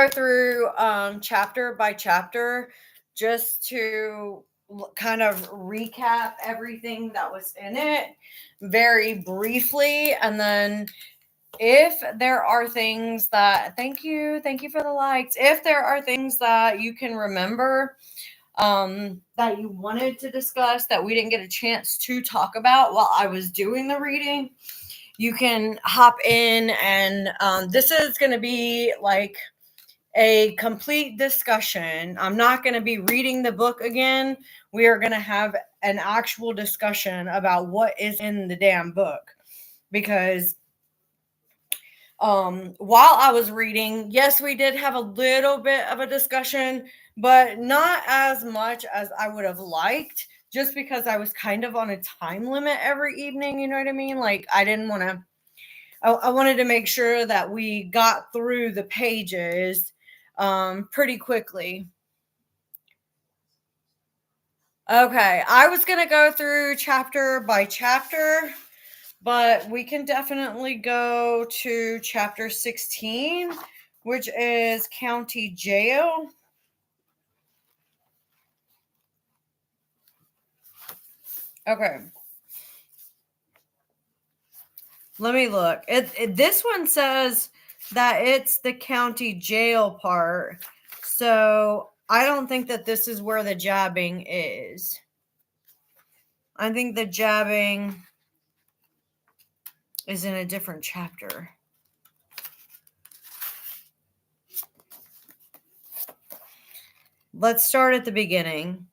go through chapter by chapter just to kind of recap everything that was in it very briefly, and then if there are things that, thank you for the likes, if there are things that you can remember that you wanted to discuss that we didn't get a chance to talk about while I was doing the reading, you can hop in, and this is going to be like a complete discussion. I'm not going to be reading the book again. We are going to have an actual discussion about what is in the damn book, because while I was reading, yes, we did have a little bit of a discussion, but not as much as I would have liked, just because I was kind of on a time limit every evening. You know what I mean? Like, I didn't want to, I wanted to make sure that we got through the pages pretty quickly. Okay, I was going to go through chapter by chapter, but we can definitely go to chapter 16, which is county jail. Okay. Let me look. This one says that it's the county jail part. So I don't think that this is where the jabbing is. I think the jabbing is in a different chapter. Let's start at the beginning.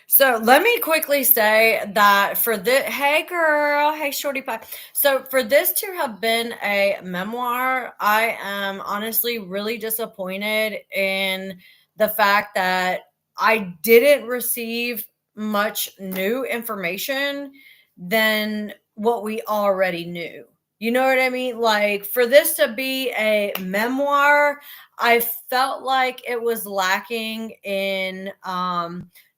So let me quickly say that for this, hey girl, hey shorty pie. So for this to have been a memoir, I am honestly really disappointed in the fact that I didn't receive much new information than what we already knew. You know what I mean? Like, for this to be a memoir, I felt like it was lacking in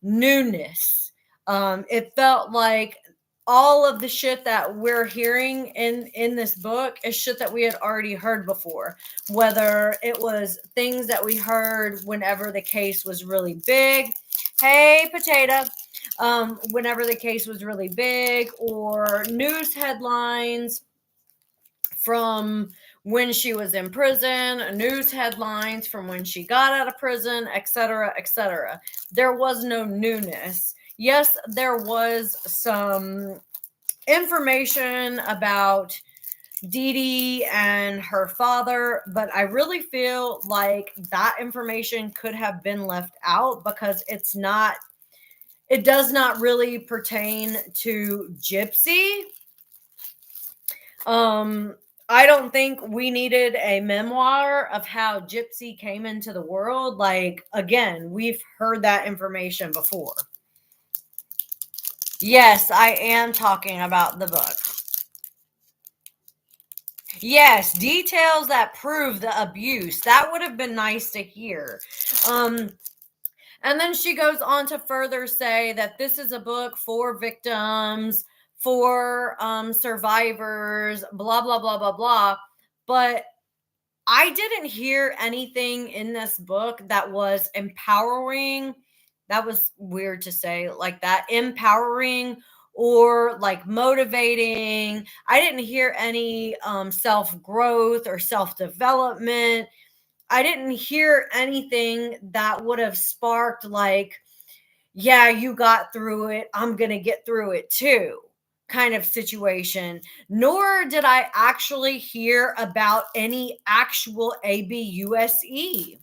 newness. It felt like all of the shit that we're hearing in this book is shit that we had already heard before, whether it was things that we heard whenever the case was really big. Hey potato. Whenever the case was really big, or news headlines from when she was in prison, news headlines from when she got out of prison, etc., etc. There was no newness. Yes, there was some information about Deedee and her father, but I really feel like that information could have been left out because it does not really pertain to Gypsy. I don't think we needed a memoir of how Gypsy came into the world. Like, again, we've heard that information before. Yes, I am talking about the book. Yes, details that prove the abuse. That would have been nice to hear. And then she goes on to further say that this is a book for victims, for survivors, blah, blah, blah, blah, blah. But I didn't hear anything in this book that was empowering. That was weird to say like that. Empowering or like motivating. I didn't hear any self-growth or self-development. I didn't hear anything that would have sparked like, yeah, you got through it, I'm going to get through it too kind of situation. Nor did I actually hear about any actual ABUSE.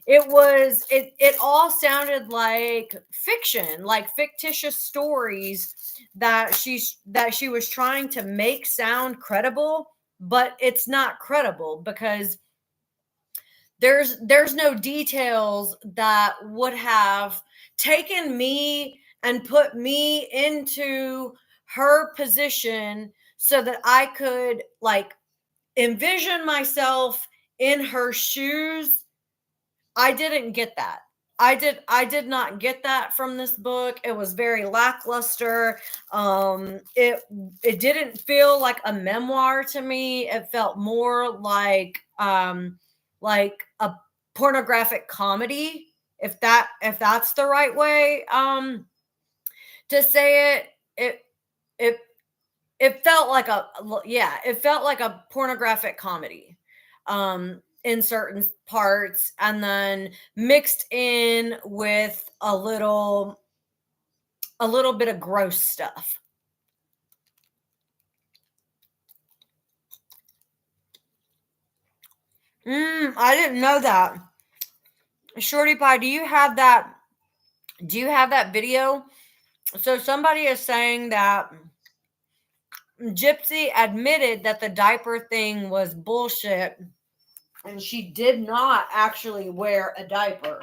It all sounded like fiction, like fictitious stories that she was trying to make sound credible, but it's not credible because there's no details that would have taken me and put me into her position so that I could like envision myself in her shoes. I didn't get that. I did not get that from this book. It was very lackluster. It didn't feel like a memoir to me. It felt more like a pornographic comedy, if that's the right way to say it. It it felt like yeah, it felt like a pornographic comedy in certain parts, and then mixed in with a little bit of gross stuff. I didn't know that. Shorty Pie, do you have that video? So somebody is saying that Gypsy admitted that the diaper thing was bullshit, and she did not actually wear a diaper.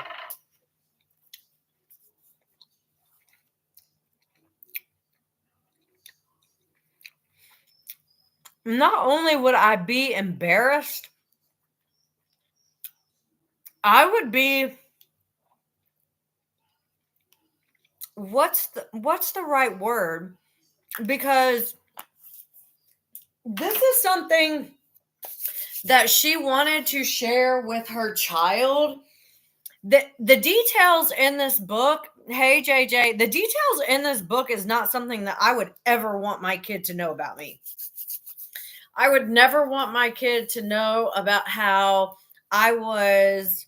Not only would I be embarrassed, I would be, what's the right word? Because this is something that she wanted to share with her child. The details in this book, hey JJ, the details in this book is not something that I would ever want my kid to know about me. I would never want my kid to know about how I was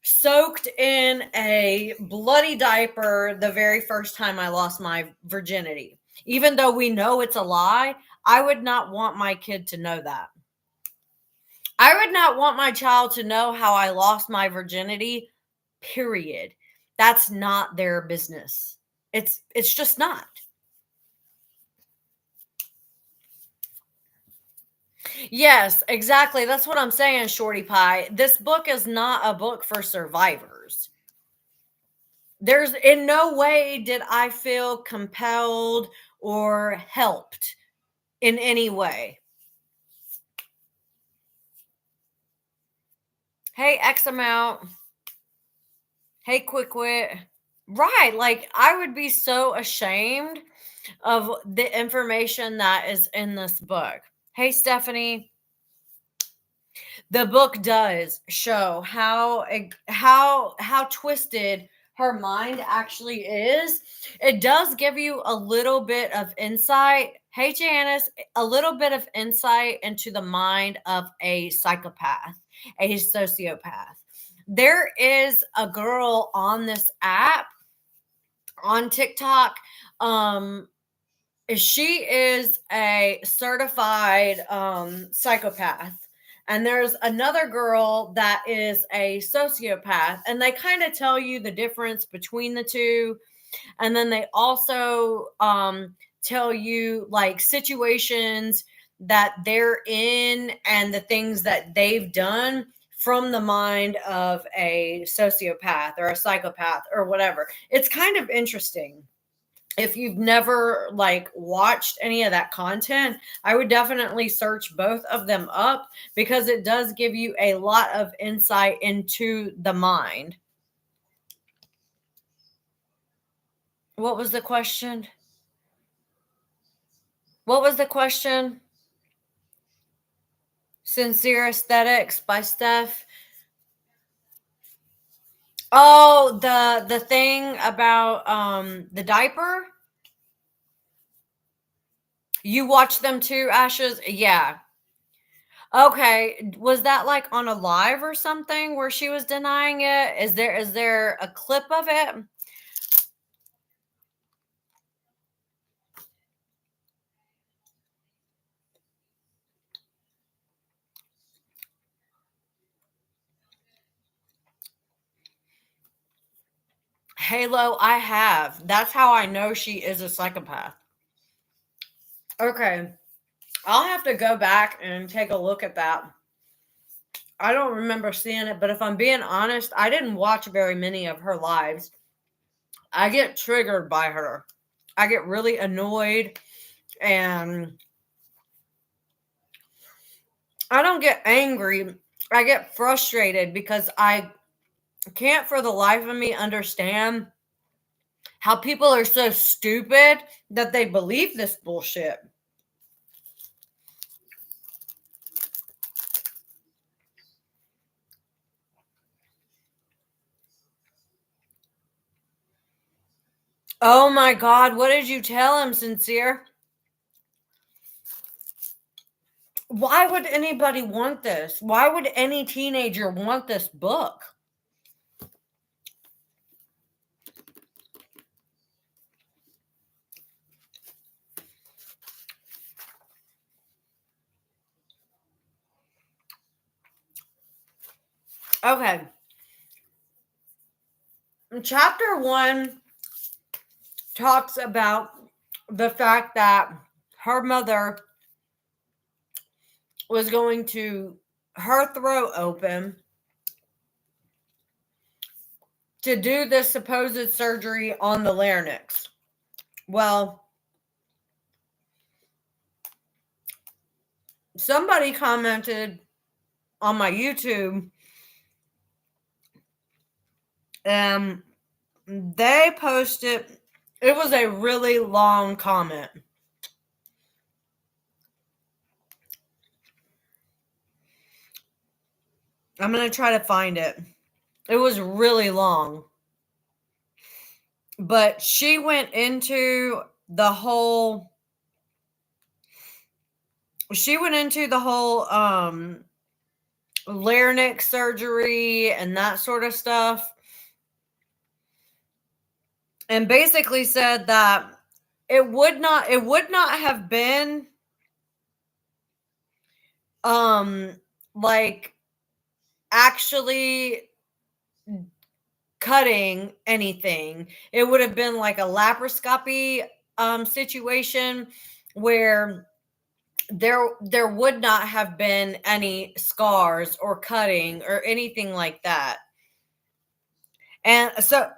soaked in a bloody diaper the very first time I lost my virginity. Even though we know it's a lie, I would not want my kid to know that. I would not want my child to know how I lost my virginity, period. That's not their business. It's just not. Yes, exactly. That's what I'm saying, Shorty Pie. This book is not a book for survivors. There's in no way did I feel compelled or helped in any way. Hey, X amount. Hey, quick wit. Right. Like, I would be so ashamed of the information that is in this book. Hey, Stephanie. The book does show how twisted her mind actually is. It does give you a little bit of insight. Hey, Janice, a little bit of insight into the mind of a psychopath, a sociopath. There is a girl on this app on TikTok. Um, she is a certified psychopath. And there's another girl that is a sociopath, and they kind of tell you the difference between the two. And then they also tell you like situations that they're in and the things that they've done from the mind of a sociopath or a psychopath or whatever. It's kind of interesting. If you've never like watched any of that content, I would definitely search both of them up because it does give you a lot of insight into the mind. What was the question? What was the question? Sincere Aesthetics by Steph. Oh, the thing about the diaper. You watched them too, Ashes? Yeah. Okay. Was that like on a live or something where she was denying it? Is there a clip of it? Halo, I have. That's how I know she is a psychopath. Okay. I'll have to go back and take a look at that. I don't remember seeing it, but if I'm being honest, I didn't watch very many of her lives. I get triggered by her. I get really annoyed, and I don't get angry. I get frustrated because can't for the life of me understand how people are so stupid that they believe this bullshit. Oh my God, what did you tell him, Sincere? Why would anybody want this? Why would any teenager want this book? Okay. Chapter 1 talks about the fact that her mother was going to her throat open to do this supposed surgery on the larynx. Well, somebody commented on my YouTube, and they posted, it was a really long comment. I'm going to try to find it. It was really long. But she went into the whole larynx surgery and that sort of stuff, and basically said that it would not have been like actually cutting anything. It would have been like a laparoscopy situation where there would not have been any scars or cutting or anything like that. And so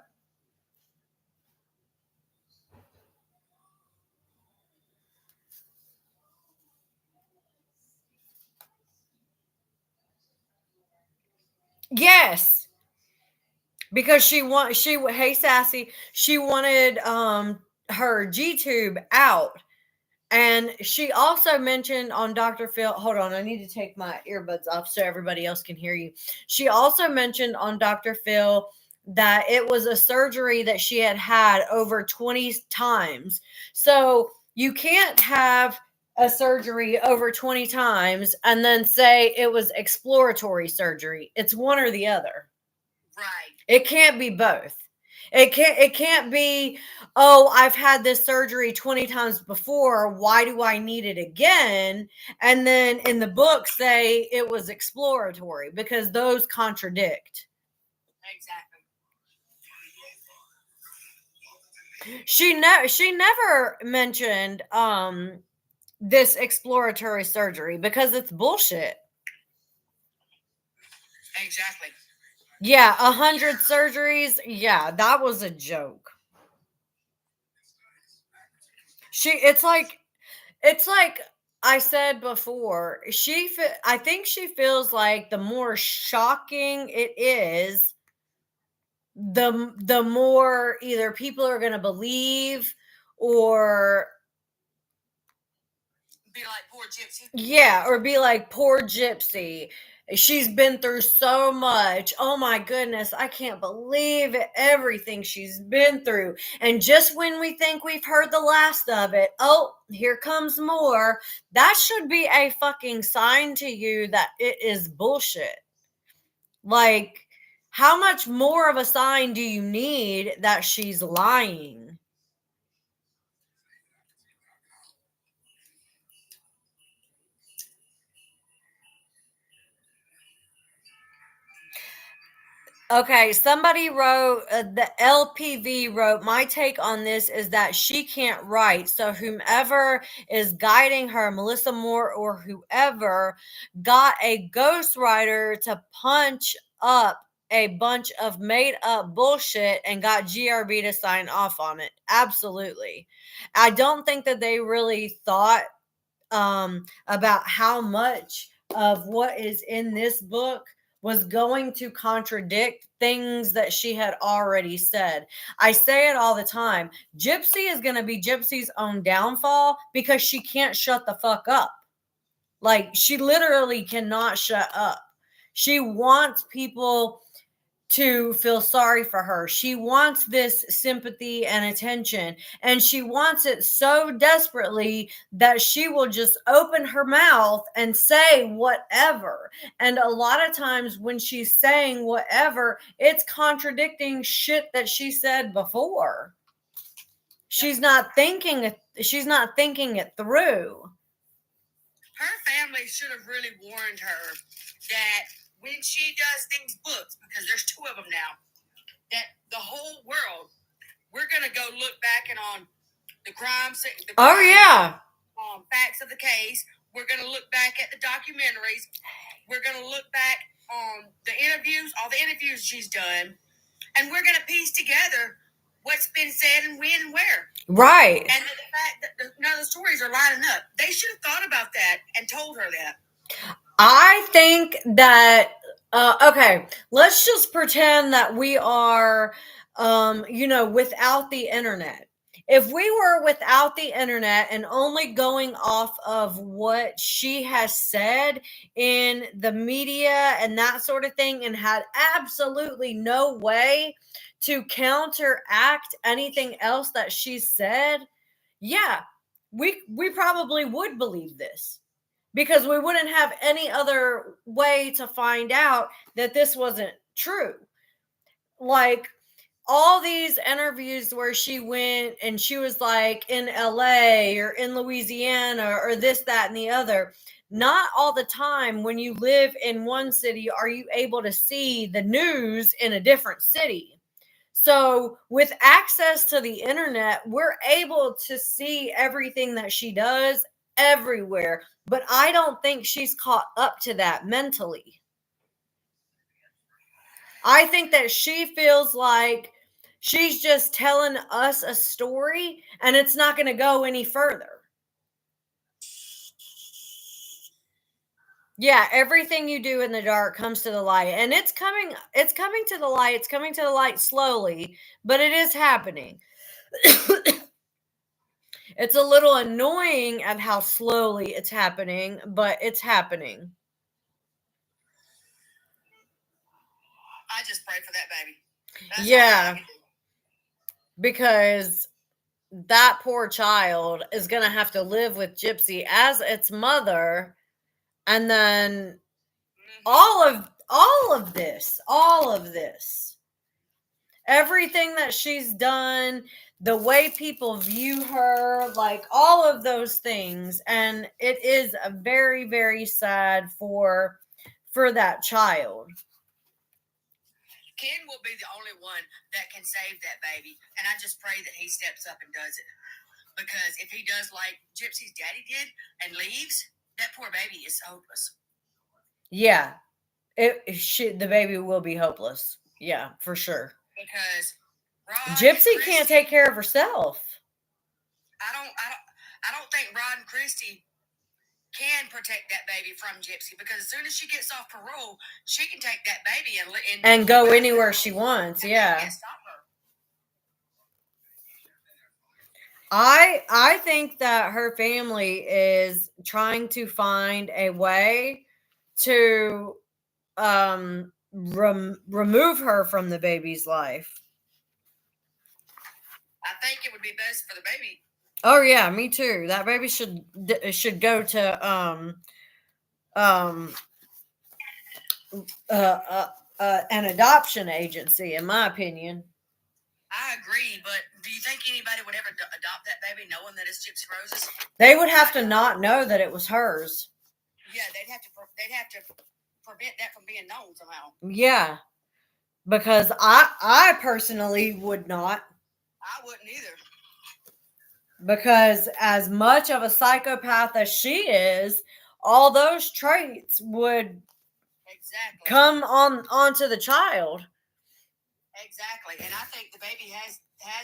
yes, because hey Sassy, she wanted her G tube out. And she also mentioned on Dr. Phil, hold on, I need to take my earbuds off so everybody else can hear you. She also mentioned on Dr. Phil that it was a surgery that she had over 20 times. So you can't have a surgery over 20 times and then say it was exploratory surgery. It's one or the other. Right. It can't be both. It can't be, oh, I've had this surgery 20 times before. Why do I need it again? And then in the book say it was exploratory, because those contradict. Exactly. She never mentioned this exploratory surgery because it's bullshit. Exactly. Yeah, 100 surgeries. Yeah, that was a joke. It's like I said before, I think she feels like the more shocking it is, the more either people are going to believe or be like poor Gypsy. Yeah, or be like poor Gypsy. She's been through so much. Oh my goodness, I can't believe it, everything she's been through. And just when we think we've heard the last of it, oh, here comes more. That should be a fucking sign to you that it is bullshit. Like, how much more of a sign do you need that she's lying? Okay, somebody wrote, the LPV wrote, my take on this is that she can't write. So whomever is guiding her, Melissa Moore or whoever, got a ghostwriter to punch up a bunch of made up bullshit and got GRB to sign off on it. Absolutely. I don't think that they really thought about how much of what is in this book was going to contradict things that she had already said. I say it all the time. Gypsy is going to be Gypsy's own downfall because she can't shut the fuck up. Like, she literally cannot shut up. She wants people to feel sorry for her. She wants this sympathy and attention, and she wants it so desperately that she will just open her mouth and say whatever. And a lot of times when she's saying whatever, it's contradicting shit that she said before. She's not thinking it through. Her family should have really warned her that when she does these books, because there's 2 of them now, that the whole world, we're going to go look back and on the crime scene. Facts of the case. We're going to look back at the documentaries. We're going to look back on the interviews, all the interviews she's done, and we're going to piece together what's been said and when and where. Right. And the fact that none of the stories are lining up. They should have thought about that and told her that. I think that, okay, let's just pretend that we are, without the internet. If we were without the internet and only going off of what she has said in the media and that sort of thing, and had absolutely no way to counteract anything else that she said, yeah, we probably would believe this. Because we wouldn't have any other way to find out that this wasn't true. Like, all these interviews where she went and she was like in LA or in Louisiana or this, that, and the other. Not all the time when you live in one city are you able to see the news in a different city. So with access to the internet, we're able to see everything that she does everywhere. But I don't think she's caught up to that mentally. I think that she feels like she's just telling us a story and it's not going to go any further. Yeah, everything you do in the dark comes to the light, and it's coming to the light. It's coming to the light slowly, but it is happening. It's a little annoying at how slowly it's happening, but it's happening. I just pray for that baby. That's yeah. Because that poor child is going to have to live with Gypsy as its mother. And then all of this, everything that she's done, the way people view her, like all of those things. And it is a very, very sad for that child. Ken will be the only one that can save that baby. And I just pray that he steps up and does it. Because if he does like Gypsy's daddy did and leaves, that poor baby is hopeless. Yeah. The baby will be hopeless. Yeah, for sure. Because Gypsy can't take care of herself. I don't think Rod and Christy can protect that baby from Gypsy, because as soon as she gets off parole, she can take that baby and go anywhere she wants. Yeah. I think that her family is trying to find a way to remove her from the baby's life. I think it would be best for the baby. Oh yeah, me too. That baby should go to an adoption agency, in my opinion. I agree, but do you think anybody would ever adopt that baby knowing that it's Gypsy Rose's? They would have to not know that it was hers. Yeah, they'd have to prevent that from being known somehow. Yeah, because I personally would not. I wouldn't either. Because as much of a psychopath as she is, all those traits would come onto the child. Exactly. And I think the baby has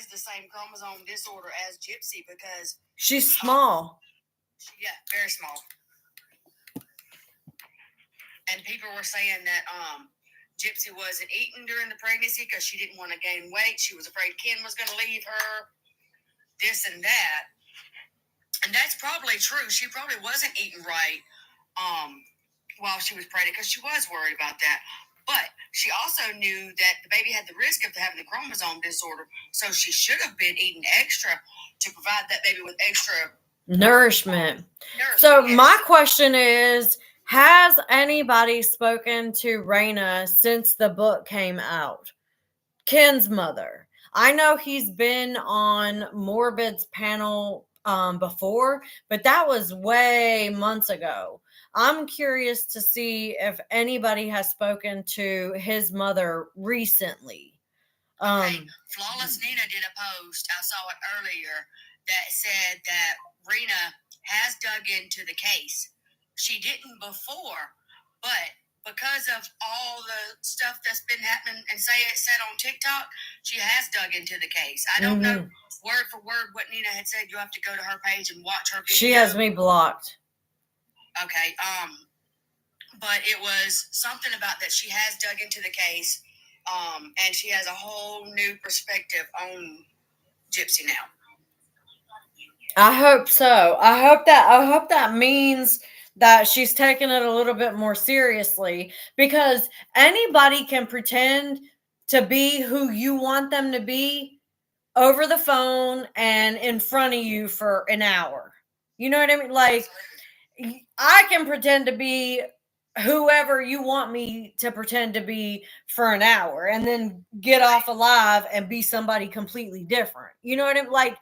the same chromosome disorder as Gypsy, because she's small. Yeah, very small. And people were saying that Gypsy wasn't eating during the pregnancy because she didn't want to gain weight. She was afraid Ken was going to leave her, this and that. And that's probably true. She probably wasn't eating right while she was pregnant because she was worried about that. But she also knew that the baby had the risk of having the chromosome disorder, so she should have been eating extra to provide that baby with extra nourishment. So my question is, has anybody spoken to Raina since the book came out? Ken's mother. I know he's been on Morbid's panel before, but that was way months ago. I'm curious to see if anybody has spoken to his mother recently. Okay. Flawless Nina did a post, I saw it earlier, that said that Rena has dug into the case. She didn't before, but because of all the stuff that's been happening and said on TikTok, she has dug into the case. I don't know word for word what Nina had said. You have to go to her page and watch her video. She has me blocked. Okay. But it was something about that she has dug into the case. And she has a whole new perspective on Gypsy now. I hope so. I hope that means that she's taking it a little bit more seriously, because anybody can pretend to be who you want them to be over the phone and in front of you for an hour. You know what I mean? Like, I can pretend to be whoever you want me to pretend to be for an hour and then get off alive and be somebody completely different. You know what I mean? Like,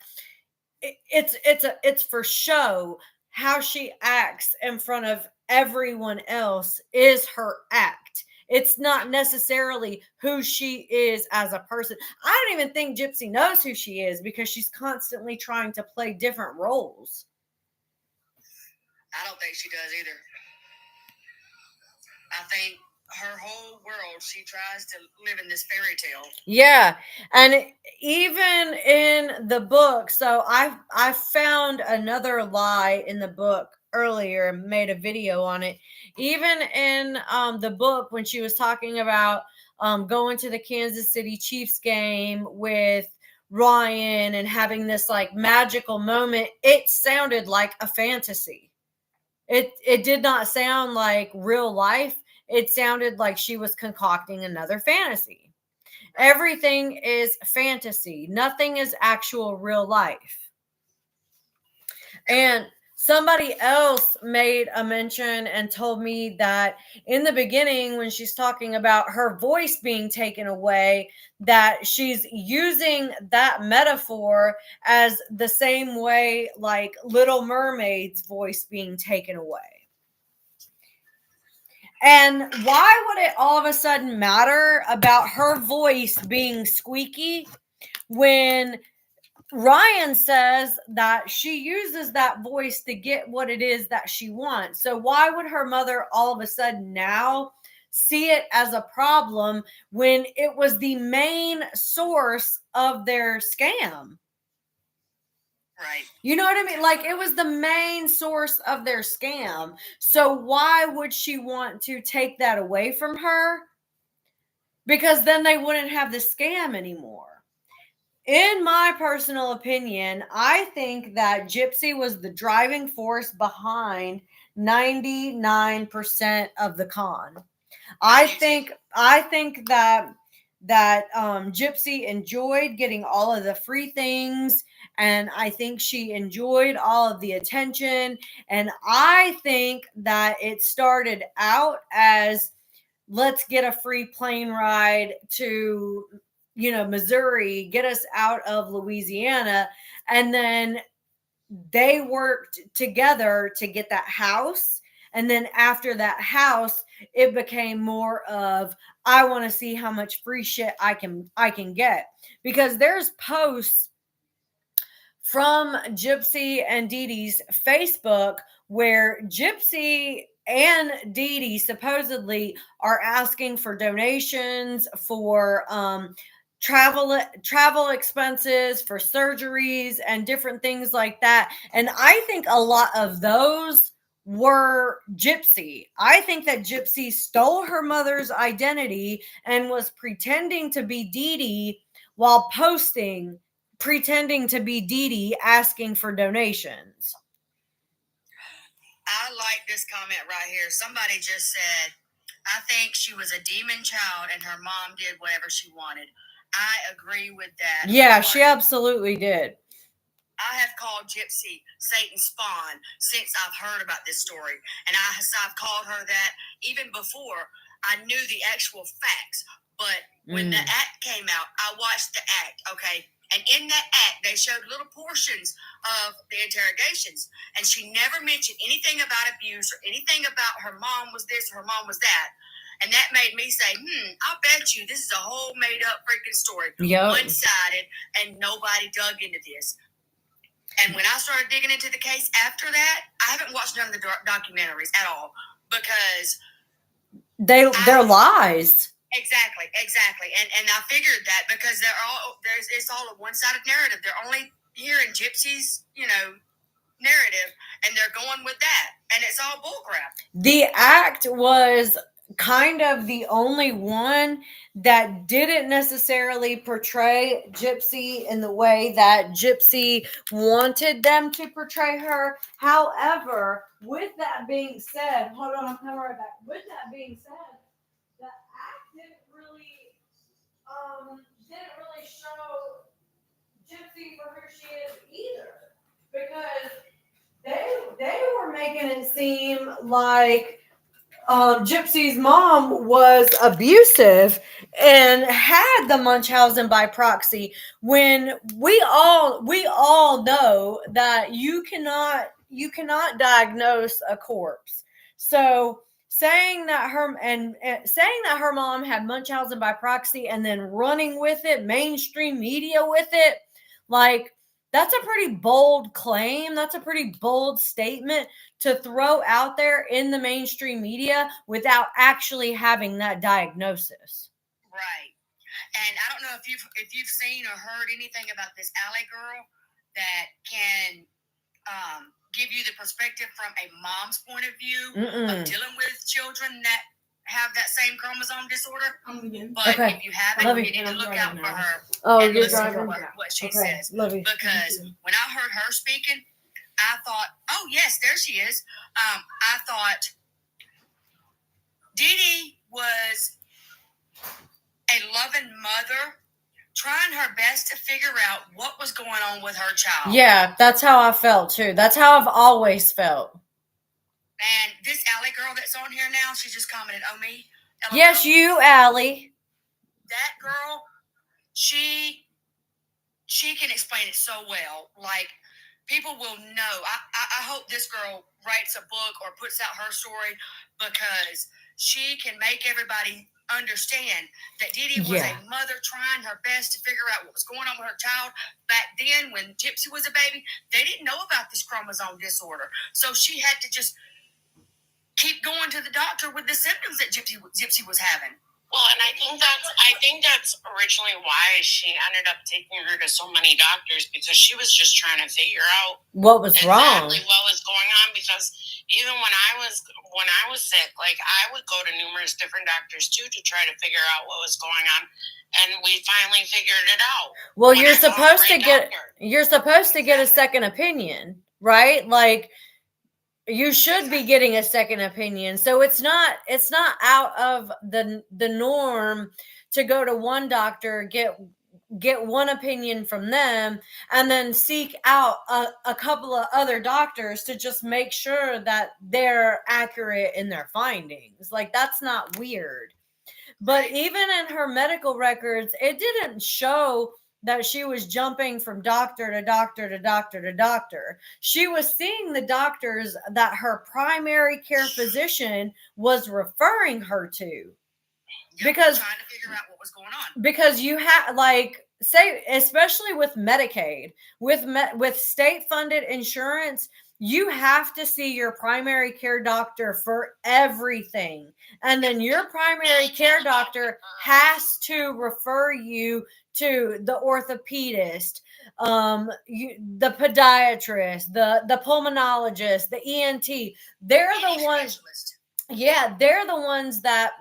it's for show. How she acts in front of everyone else is her act. It's not necessarily who she is as a person. I don't even think Gypsy knows who she is, because she's constantly trying to play different roles. I don't think she does either. I think her whole world, she tries to live in this fairy tale. Yeah. And even in the book, so I found another lie in the book earlier and made a video on it. Even in the book, when she was talking about going to the Kansas City Chiefs game with Ryan and having this like magical moment, it sounded like a fantasy. It did not sound like real life. It sounded like she was concocting another fantasy. Everything is fantasy. Nothing is actual real life. And somebody else made a mention and told me that in the beginning, when she's talking about her voice being taken away, that she's using that metaphor as the same way like Little Mermaid's voice being taken away. And why would it all of a sudden matter about her voice being squeaky when Ryan says that she uses that voice to get what it is that she wants? So why would her mother all of a sudden now see it as a problem when it was the main source of their scam? Right. You know what I mean? Like, it was the main source of their scam. So why would she want to take that away from her? Because then they wouldn't have the scam anymore. In my personal opinion, I think that Gypsy was the driving force behind 99% of the con. I think that Gypsy enjoyed getting all of the free things, and I think she enjoyed all of the attention, and I think that it started out as, let's get a free plane ride to, Missouri, get us out of Louisiana, and then they worked together to get that house. And then after that house, it became more of, I want to see how much free shit I can get. Because there's posts from Gypsy and Deedee's Facebook where Gypsy and Deedee supposedly are asking for donations for travel expenses, for surgeries and different things like that. And I think a lot of those were Gypsy. I think that Gypsy stole her mother's identity and was pretending to be Deedee while posting, pretending to be Deedee, asking for donations. I like this comment right here. Somebody just said, I think she was a demon child and her mom did whatever she wanted. I agree with that. Yeah, she absolutely did. I have called Gypsy Satan's spawn since I've heard about this story. And I've called her that even before I knew the actual facts. But when the act came out, I watched the act, okay? And in that act, they showed little portions of the interrogations. And she never mentioned anything about abuse or anything about her mom was this or her mom was that. And that made me say, I'll bet you this is a whole made-up freaking story. Yep. One-sided, and nobody dug into this. And when I started digging into the case after that, I haven't watched none of the documentaries at all because they're lies. Exactly. And I figured that because it's all a one-sided narrative. They're only hearing Gypsy's, narrative, and they're going with that, and it's all bullcrap. The act was kind of the only one that didn't necessarily portray Gypsy in the way that Gypsy wanted them to portray her. However, with that being said, hold on, I'm coming right back. With that being said, the act didn't really show Gypsy for who she is either, because they were making it seem like Gypsy's mom was abusive and had the Munchausen by proxy, when we all know that you cannot diagnose a corpse. So saying that her mom had Munchausen by proxy and then running with it, mainstream media with it, like, that's a pretty bold claim. That's a pretty bold statement to throw out there in the mainstream media without actually having that diagnosis. Right. And I don't know if you've seen or heard anything about this Alley girl that can give you the perspective from a mom's point of view of dealing with children that have that same chromosome disorder. But if you haven't, you need to look out for her. Oh, and you're listen driving. to what she says. Because when I heard her speaking, I thought, oh, yes, there she is. I thought Deedee was a loving mother trying her best to figure out what was going on with her child. Yeah, that's how I felt, too. That's how I've always felt. And this Allie girl that's on here now, she just commented, oh, me? LML. Yes, you, Allie. That girl, she can explain it so well. Like, people will know. I hope this girl writes a book or puts out her story, because she can make everybody understand that Deedee was a mother trying her best to figure out what was going on with her child. Back then, when Gypsy was a baby, they didn't know about this chromosome disorder. So she had to just keep going to the doctor with the symptoms that Gypsy was having. Well, and I think that's originally why she ended up taking her to so many doctors, because she was just trying to figure out what was wrong, what was going on. Because even when I was sick, like, I would go to numerous different doctors too to try to figure out what was going on, and we finally figured it out. Well, you're supposed to get a second opinion, right? Like, you should be getting a second opinion. So it's not out of the norm to go to one doctor, get one opinion from them, and then seek out a couple of other doctors to just make sure that they're accurate in their findings. Like, that's not weird. But even in her medical records, it didn't show that she was jumping from doctor to doctor to doctor to doctor. She was seeing the doctors that her primary care physician was referring her to. Because trying to figure out what was going on. Because you have, like, say, especially with Medicaid, with state-funded insurance, you have to see your primary care doctor for everything. And then your primary care doctor has to refer you to the orthopedist, the podiatrist, the pulmonologist, the ENT. They're the ones. Yeah, they're the ones that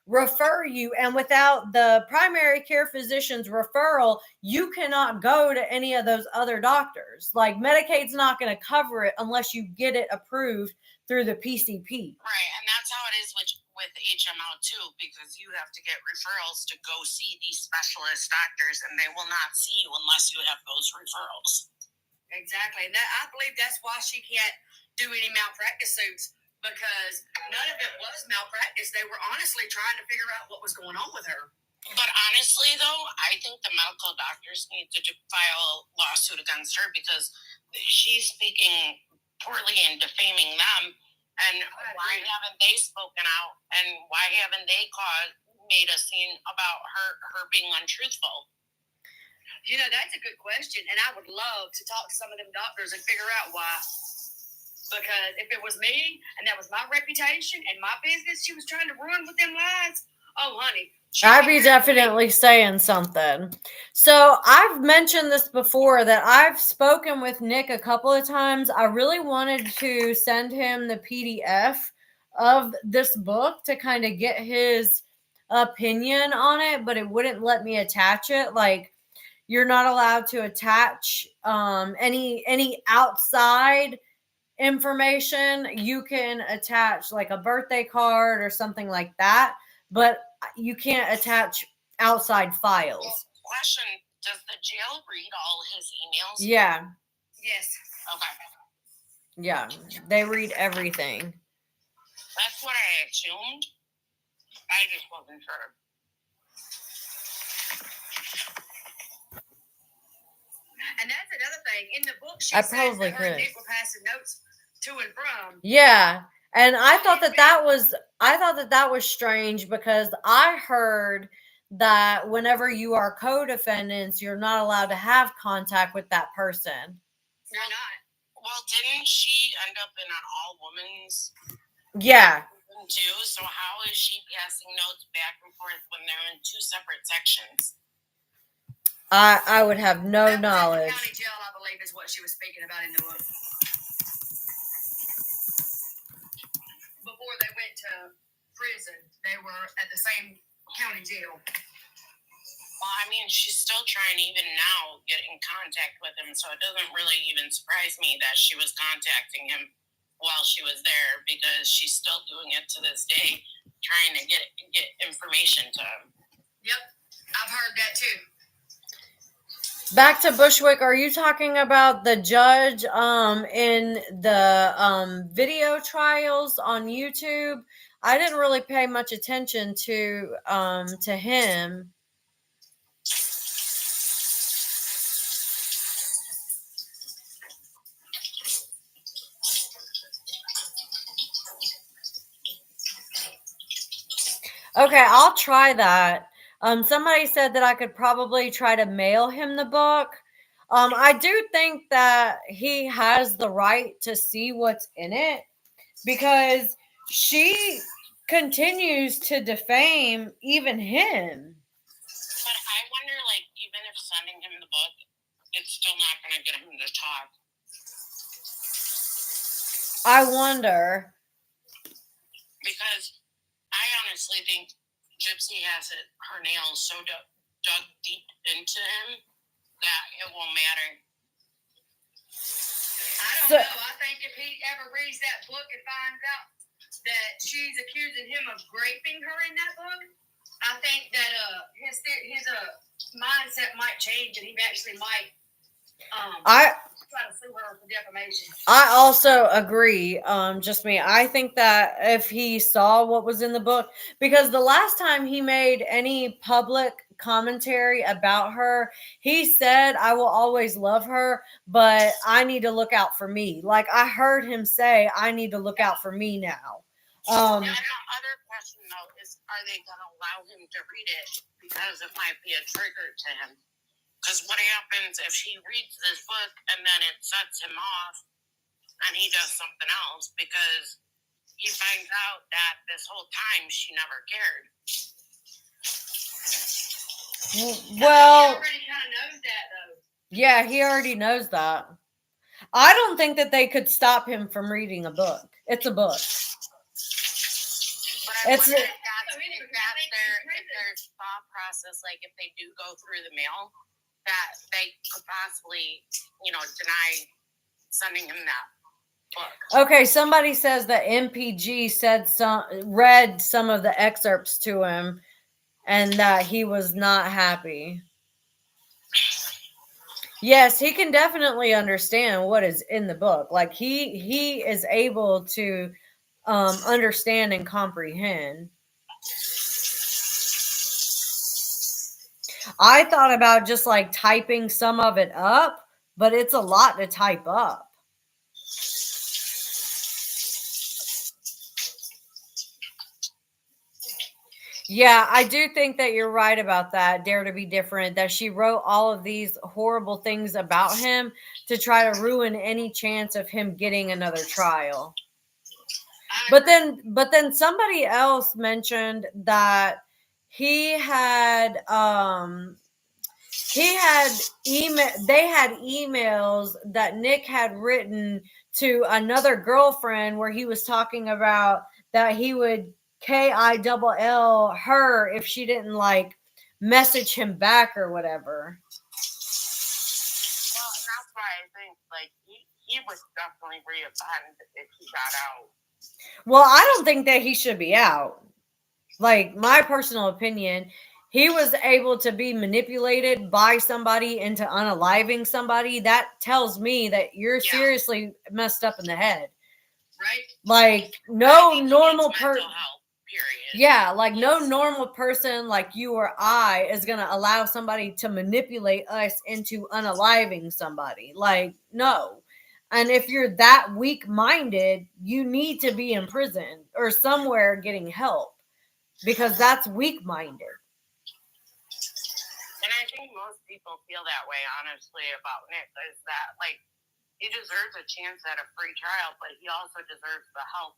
refer you, and without the primary care physician's referral, you cannot go to any of those other doctors. Like, Medicaid's not going to cover it unless you get it approved through the PCP. Right, and that's how it is with HMO too, because you have to get referrals to go see these specialist doctors, and they will not see you unless you have those referrals. Exactly, and I believe that's why she can't do any malpractice suits, because none of it was malpractice. They were honestly trying to figure out what was going on with her. But honestly, though, I think the medical doctors need to file a lawsuit against her, because she's speaking poorly and defaming them. And why haven't they spoken out? And why haven't they made a scene about her being untruthful? You know, that's a good question, and I would love to talk to some of them doctors and figure out why. Because if it was me and that was my reputation and my business she was trying to ruin with them lies, oh, honey. I'd be definitely saying something. So I've mentioned this before, that I've spoken with Nick a couple of times. I really wanted to send him the PDF of this book to kind of get his opinion on it, but it wouldn't let me attach it. Like, you're not allowed to attach any outside information. You can attach like a birthday card or something like that, but you can't attach outside files. Question: does the jail read all his emails? Yeah. Yes. Okay. Yeah, they read everything. That's what I assumed. I just wasn't sure. And that's another thing. In the book, she says that her and Nick were passing notes to and from. Yeah. And I thought that was strange, because I heard that whenever you are co-defendants, you're not allowed to have contact with that person. You're not. Well, didn't she end up in an all-women's? Yeah. Too. So how is she passing notes back and forth when they're in two separate sections? I would have no knowledge. County jail, I believe, is what she was speaking about in the book. Before they went to prison, they were at the same county jail. Well, I mean, she's still trying even now get in contact with him, so it doesn't really even surprise me that she was contacting him while she was there, because she's still doing it to this day, trying to get information to him. Yep, I've heard that too. Back to Bushwick, are you talking about the judge in the video trials on YouTube? I didn't really pay much attention to him. Okay, I'll try that. Somebody said that I could probably try to mail him the book. I do think that he has the right to see what's in it, because she continues to defame even him. But I wonder, like, even if sending him the book, it's still not going to get him to talk. I wonder. Because I honestly think Gypsy has her nails so dug deep into him that it won't matter. I don't know. I think if he ever reads that book and finds out that she's accusing him of raping her in that book, I think that his mindset might change, and he actually might try to sue her for defamation. I also agree. Just me. I think that if he saw what was in the book, because the last time he made any public commentary about her, he said, "I will always love her, but I need to look out for me." Like, I heard him say, "I need to look out for me now." And the other question, though, is, are they going to allow him to read it? Because it might be a trigger to him. Because what happens if he reads this book and then it sets him off and he does something else, because he finds out that this whole time she never cared? Well, he already kind of knows that, though. Yeah, he already knows that. I don't think that they could stop him from reading a book. It's a book. But I It's wonder if that's their thought process. Like if they do go through the mail, that they could possibly, deny sending him that book. okay. Somebody says that MPG read some of the excerpts to him, and that he was not happy. Yes, he can definitely understand what is in the book. Like he is able to understand and comprehend. I thought about just like typing some of it up, but it's a lot to type up. Yeah, I do think that you're right about that. Dare to be different. That she wrote all of these horrible things about him to try to ruin any chance of him getting another trial. But then somebody else mentioned that he had they had emails that Nick had written to another girlfriend where he was talking about that he would KILL her if she didn't like message him back or whatever. Well, that's why I think like he would definitely reoffend if he got out. Well, I don't think that he should be out. Like, my personal opinion, he was able to be manipulated by somebody into unaliving somebody. That tells me that you're seriously messed up in the head. Right? Like, no normal person. Yeah, like no normal person like you or I is going to allow somebody to manipulate us into unaliving somebody. Like, no. And if you're that weak-minded, you need to be in prison or somewhere getting help because that's weak-minded. And I think most people feel that way, honestly, about Nick, is that, like, he deserves a chance at a free trial, but he also deserves the help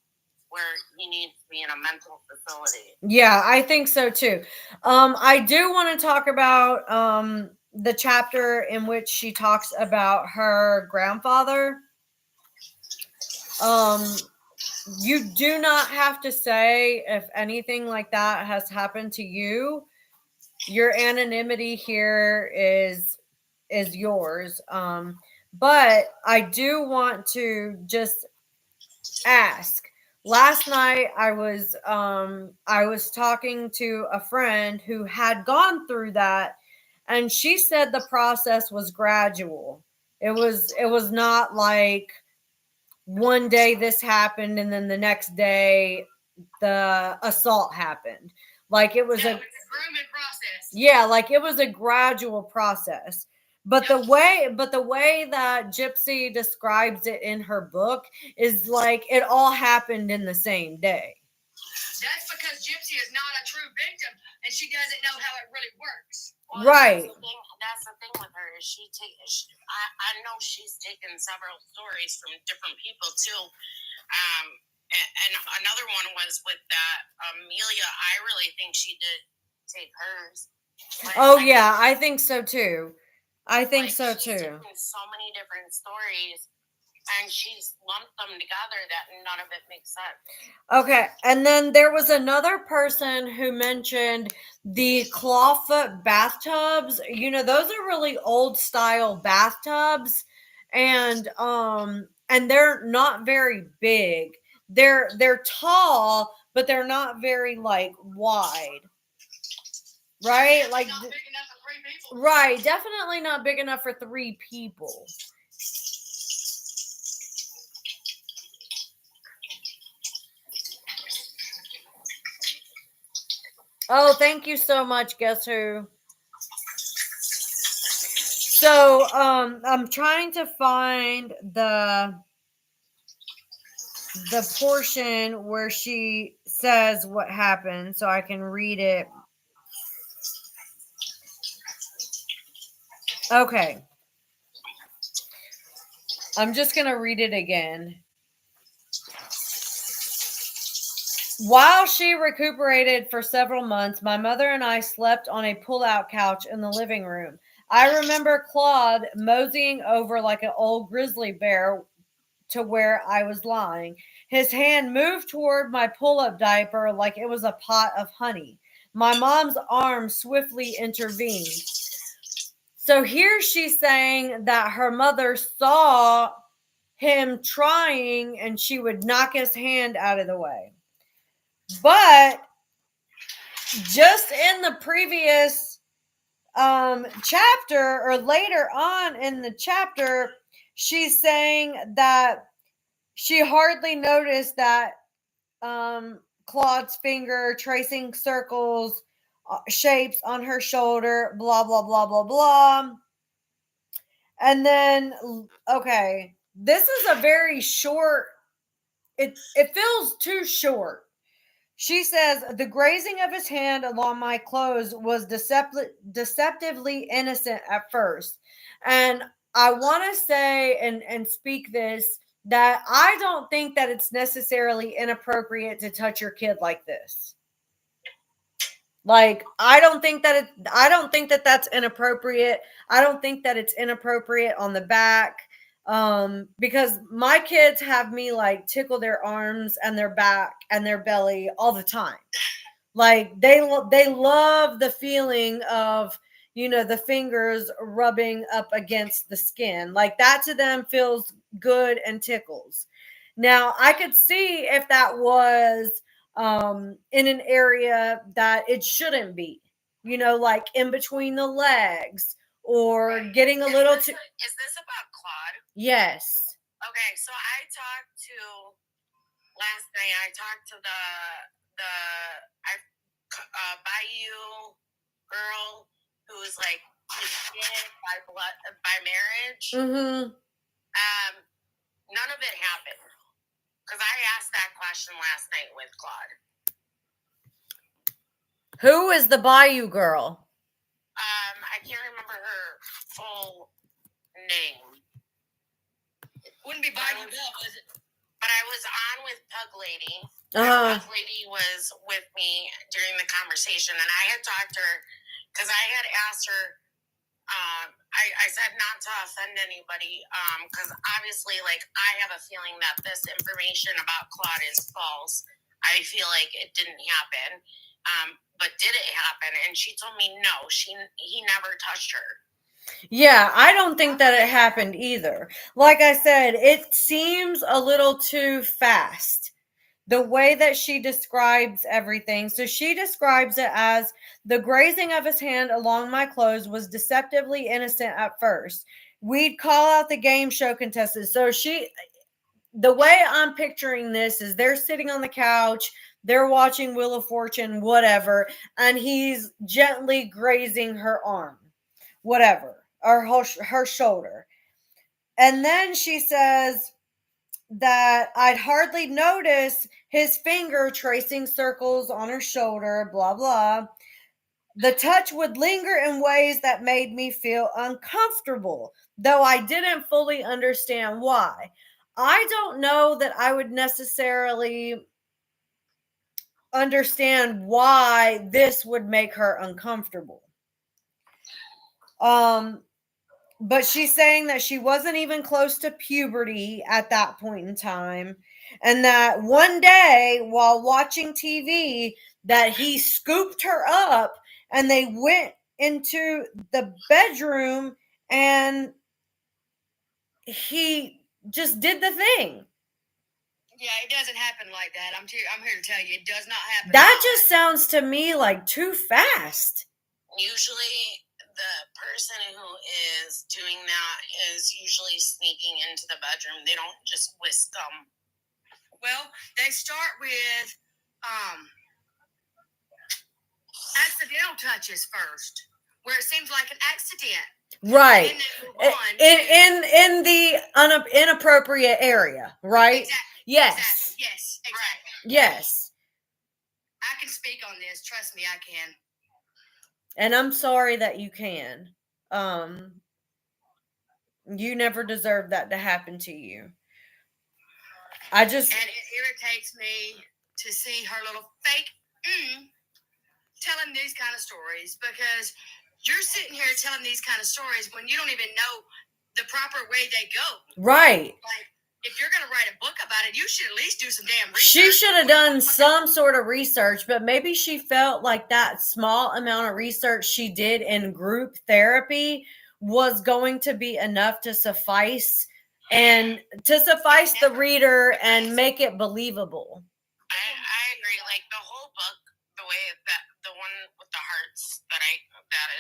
where he needs to be in a mental facility. Yeah, I think so too. I do want to talk about the chapter in which she talks about her grandfather. You do not have to say if anything like that has happened to you. Your anonymity here is yours. But I do want to just ask. Last night I was talking to a friend who had gone through that, and she said the process was gradual. It was not like one day this happened and then the next day the assault happened. Like it was a grooming process. Yeah, like it was a gradual process. But the way that Gypsy describes it in her book is like it all happened in the same day. That's because Gypsy is not a true victim and she doesn't know how it really works. Well, right. That's the thing with her is I know she's taken several stories from different people too. And another one was with that Amelia. I really think she did take hers. I think so too. I think so too. So many different stories, and she's lumped them together that none of it makes sense. Okay, and then there was another person who mentioned the clawfoot bathtubs. You know, those are really old style bathtubs, and they're not very big. They're tall, but they're not very like wide. Right? Like not big enough for 3 people. Right, definitely not big enough for 3 people. Oh, thank you so much, Guess Who? So, I'm trying to find the portion where she says what happened so I can read it. Okay. I'm just going to read it again. While she recuperated for several months, my mother and I slept on a pull-out couch in the living room. I remember Claude moseying over like an old grizzly bear to where I was lying. His hand moved toward my pull-up diaper like it was a pot of honey. My mom's arm swiftly intervened. So here she's saying that her mother saw him trying and she would knock his hand out of the way. But just in the previous chapter, or later on in the chapter, she's saying that she hardly noticed that Claude's finger tracing circles, shapes on her shoulder, blah, blah, blah, blah, blah. And then, okay, this is a very short, it feels too short. She says, the grazing of his hand along my clothes was deceptively innocent at first. And I want to say and speak this, that I don't think that it's necessarily inappropriate to touch your kid like this. Like, I don't think that that's inappropriate. I don't think that it's inappropriate on the back. Because my kids have me like tickle their arms and their back and their belly all the time. Like they love the feeling of, the fingers rubbing up against the skin. Like that to them feels good and tickles. Now I could see if that was in an area that it shouldn't be, like in between the legs, or getting a little too. Is this about Claude? Yes. Okay, so last night I talked to the Bayou girl who's like by marriage. Mm-hmm. None of it happened because I asked that question last night with Claude. Who is the Bayou girl? I can't remember her full name. Wouldn't be Bayou Bell, was it? But I was on with Pug Lady. Pug Lady was with me during the conversation, and I had talked to her because I had asked her. I said not to offend anybody, because obviously, like, I have a feeling that this information about Claude is false. I feel like it didn't happen, but did it happen? And she told me no. He never touched her. Yeah, I don't think that it happened either. Like I said, it seems a little too fast, the way that she describes everything. So she describes it as the grazing of his hand along my clothes was deceptively innocent at first. We'd call out the game show contestants. So the way I'm picturing this is they're sitting on the couch, they're watching Wheel of Fortune, whatever, and he's gently grazing her arm, whatever, or her shoulder. And then she says that I'd hardly notice his finger tracing circles on her shoulder, blah, blah. The touch would linger in ways that made me feel uncomfortable, though I didn't fully understand why. I don't know that I would necessarily understand why this would make her uncomfortable. But she's saying that she wasn't even close to puberty at that point in time. And that one day while watching TV, that he scooped her up and they went into the bedroom and he just did the thing. Yeah, it doesn't happen like that. I'm here to tell you, it does not happen. That just sounds to me like too fast. Usually the person who is doing that is usually sneaking into the bedroom. They don't just whisk them. Well, they start with accidental touches first, where it seems like an accident. Right. In the inappropriate area, right? Exactly. Yes. Exactly. Yes, exactly. Yes. I can speak on this. Trust me, I can. And I'm sorry that you can. You never deserved that to happen to you. And it irritates me to see her little fake telling these kind of stories, because You're sitting here telling these kind of stories when you don't even know the proper way they go. Right. Like, if you're going to write a book about it, you should at least do some damn research. She should have done some sort of research, but maybe she felt like that small amount of research she did in group therapy was going to be enough to suffice the reader and make it believable. I agree. Like the whole book, the way that the one with the hearts that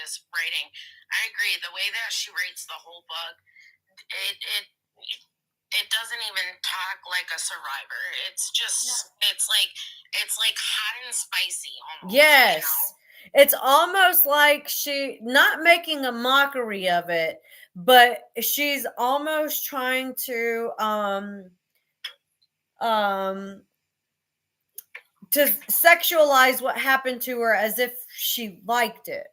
is writing, I agree. The way that she writes the whole book, it doesn't even talk like a survivor. It's just it's like hot and spicy almost. Yes. You know? It's almost like she not making a mockery of it, but she's almost trying to sexualize what happened to her as if she liked it.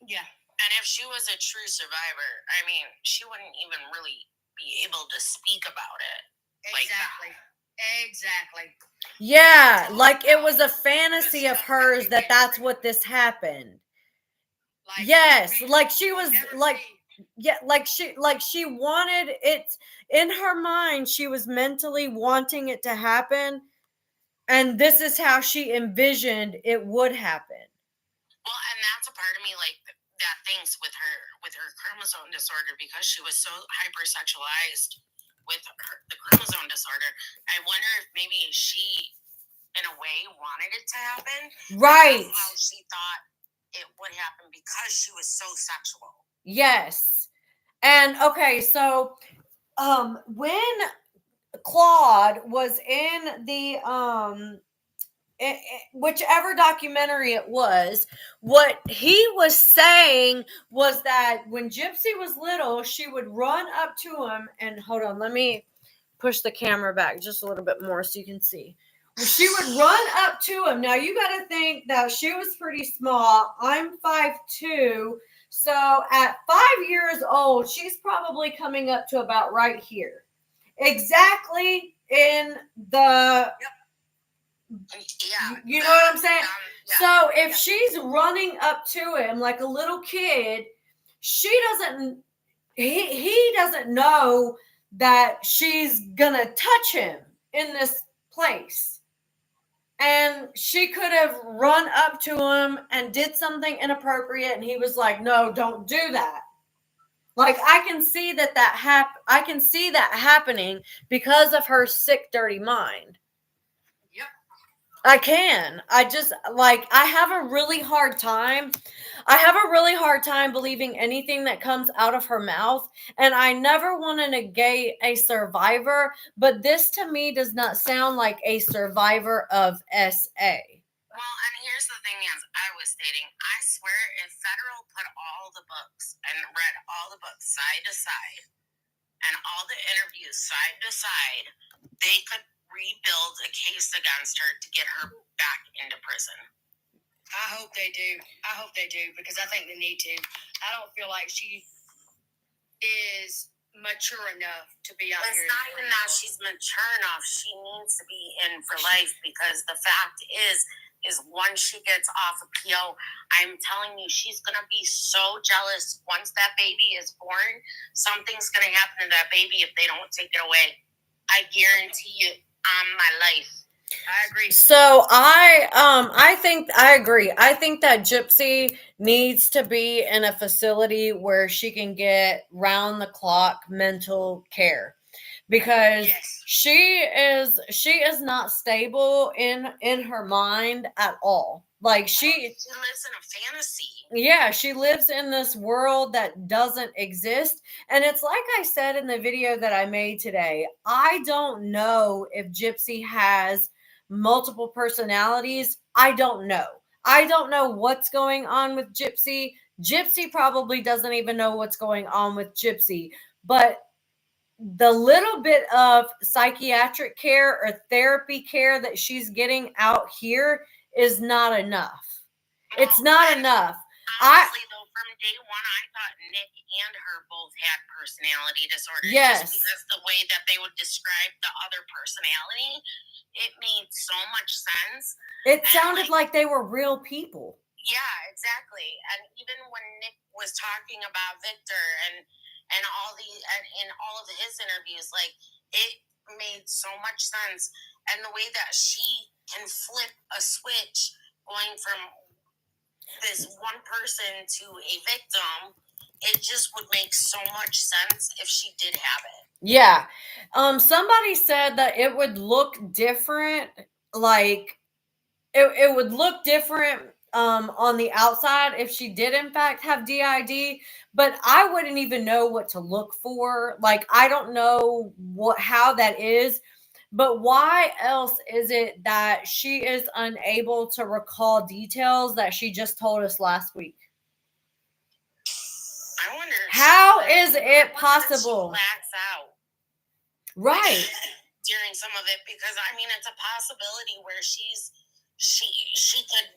Yeah. And if she was a true survivor, I mean, she wouldn't even really be able to speak about it. Exactly. Like that. Exactly. Yeah, like it was a fantasy of hers that that's what this happened. Like, yes, like she was like yeah, like she wanted it in her mind. She was mentally wanting it to happen, and this is how she envisioned it would happen. Well, and that's a part of me like that thinks with her chromosome disorder, because she was so hypersexualized with the chromosome disorder. I wonder if maybe she, in a way, wanted it to happen. Right. How she thought it would happen because she was so sexual. Yes. And okay, so when Claude was in the whichever documentary it was, what he was saying was that when Gypsy was little, she would run up to him and hold on, let me push the camera back just a little bit more so you can see. She would run up to him. Now you got to think that she was pretty small. I'm 5'2", so at 5 years old, she's probably coming up to about right here, exactly in the. Yeah, you know what I'm saying? Yeah. So if she's running up to him like a little kid, he doesn't know that she's gonna touch him in this place. And she could have run up to him and did something inappropriate, and he was like, no, don't do that. Like I can see that happening because of her sick, dirty mind. I can. I just I have a really hard time. I have a really hard time believing anything that comes out of her mouth. And I never want to negate a survivor, but this to me does not sound like a survivor of SA. Well, and here's the thing, as I was stating, I swear if Federal put all the books and read all the books side to side and all the interviews side to side, they could rebuild a case against her to get her back into prison. I hope they do. Because I think they need to. I don't feel like she is mature enough to be out here. It's not even that she's mature enough. She needs to be in for life, because the fact is once she gets off of PO, I'm telling you, she's going to be so jealous. Once that baby is born, something's going to happen to that baby if they don't take it away. I guarantee you on my life. I agree. So I think I agree. I think that Gypsy needs to be in a facility where she can get round the clock mental care, because she is not stable in her mind at all. Like she lives in a fantasy. Yeah, she lives in this world that doesn't exist. And it's like I said in the video that I made today, I don't know if Gypsy has multiple personalities. I don't know. I don't know what's going on with Gypsy. Gypsy probably doesn't even know what's going on with Gypsy. But the little bit of psychiatric care or therapy care that she's getting out here is not enough. It's not enough. Honestly, though, from day one, I thought Nick and her both had personality disorders. Yes. Just because the way that they would describe the other personality, it made so much sense. It sounded like they were real people. Yeah, exactly. And even when Nick was talking about Victor and all the and in all of his interviews, like, it made so much sense. And the way that she can flip a switch going from this one person to a victim, it just would make so much sense if she did have it. Yeah. Somebody said that it would look different, like it would look different on the outside if she did in fact have DID, but I wouldn't even know what to look for. Like, I don't know how that is, but why else is it that she is unable to recall details that she just told us last week? I wonder. How is it possible? She blacks out. Right. During some of it, because I mean, it's a possibility where she could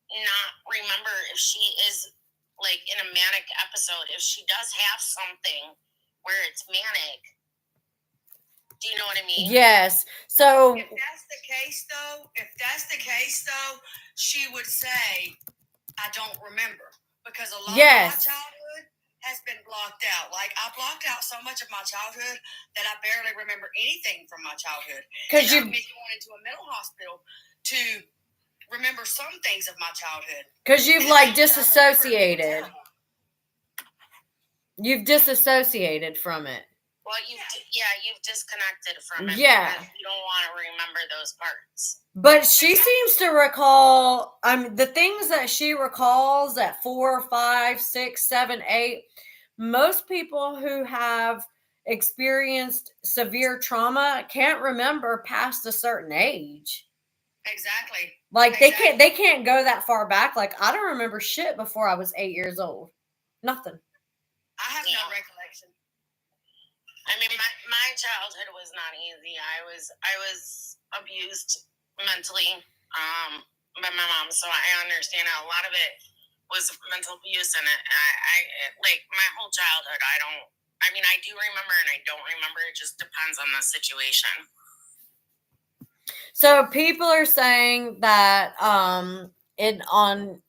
not remember if she is like in a manic episode. If she does have something where it's manic, do you know what I mean? Yes. So if that's the case, though, she would say, "I don't remember," because a lot of my childhood has been blocked out. Like, I blocked out so much of my childhood that I barely remember anything from my childhood. Because you going into a mental hospital to remember some things of my childhood. Because you've like disassociated. You've disassociated from it. Well, you've disconnected from it. Yeah. Because you don't want to remember those parts. But she seems to recall, the things that she recalls at 4, 5, 6, 7, 8. Most people who have experienced severe trauma can't remember past a certain age. Exactly. Like, they can't go that far back. Like, I don't remember shit before I was 8 years old. Nothing. I have no recollection. I mean, my childhood was not easy. I was abused mentally by my mom, so I understand a lot of it was mental abuse, and I like my whole childhood. I do remember, and I don't remember. It just depends on the situation. So people are saying that on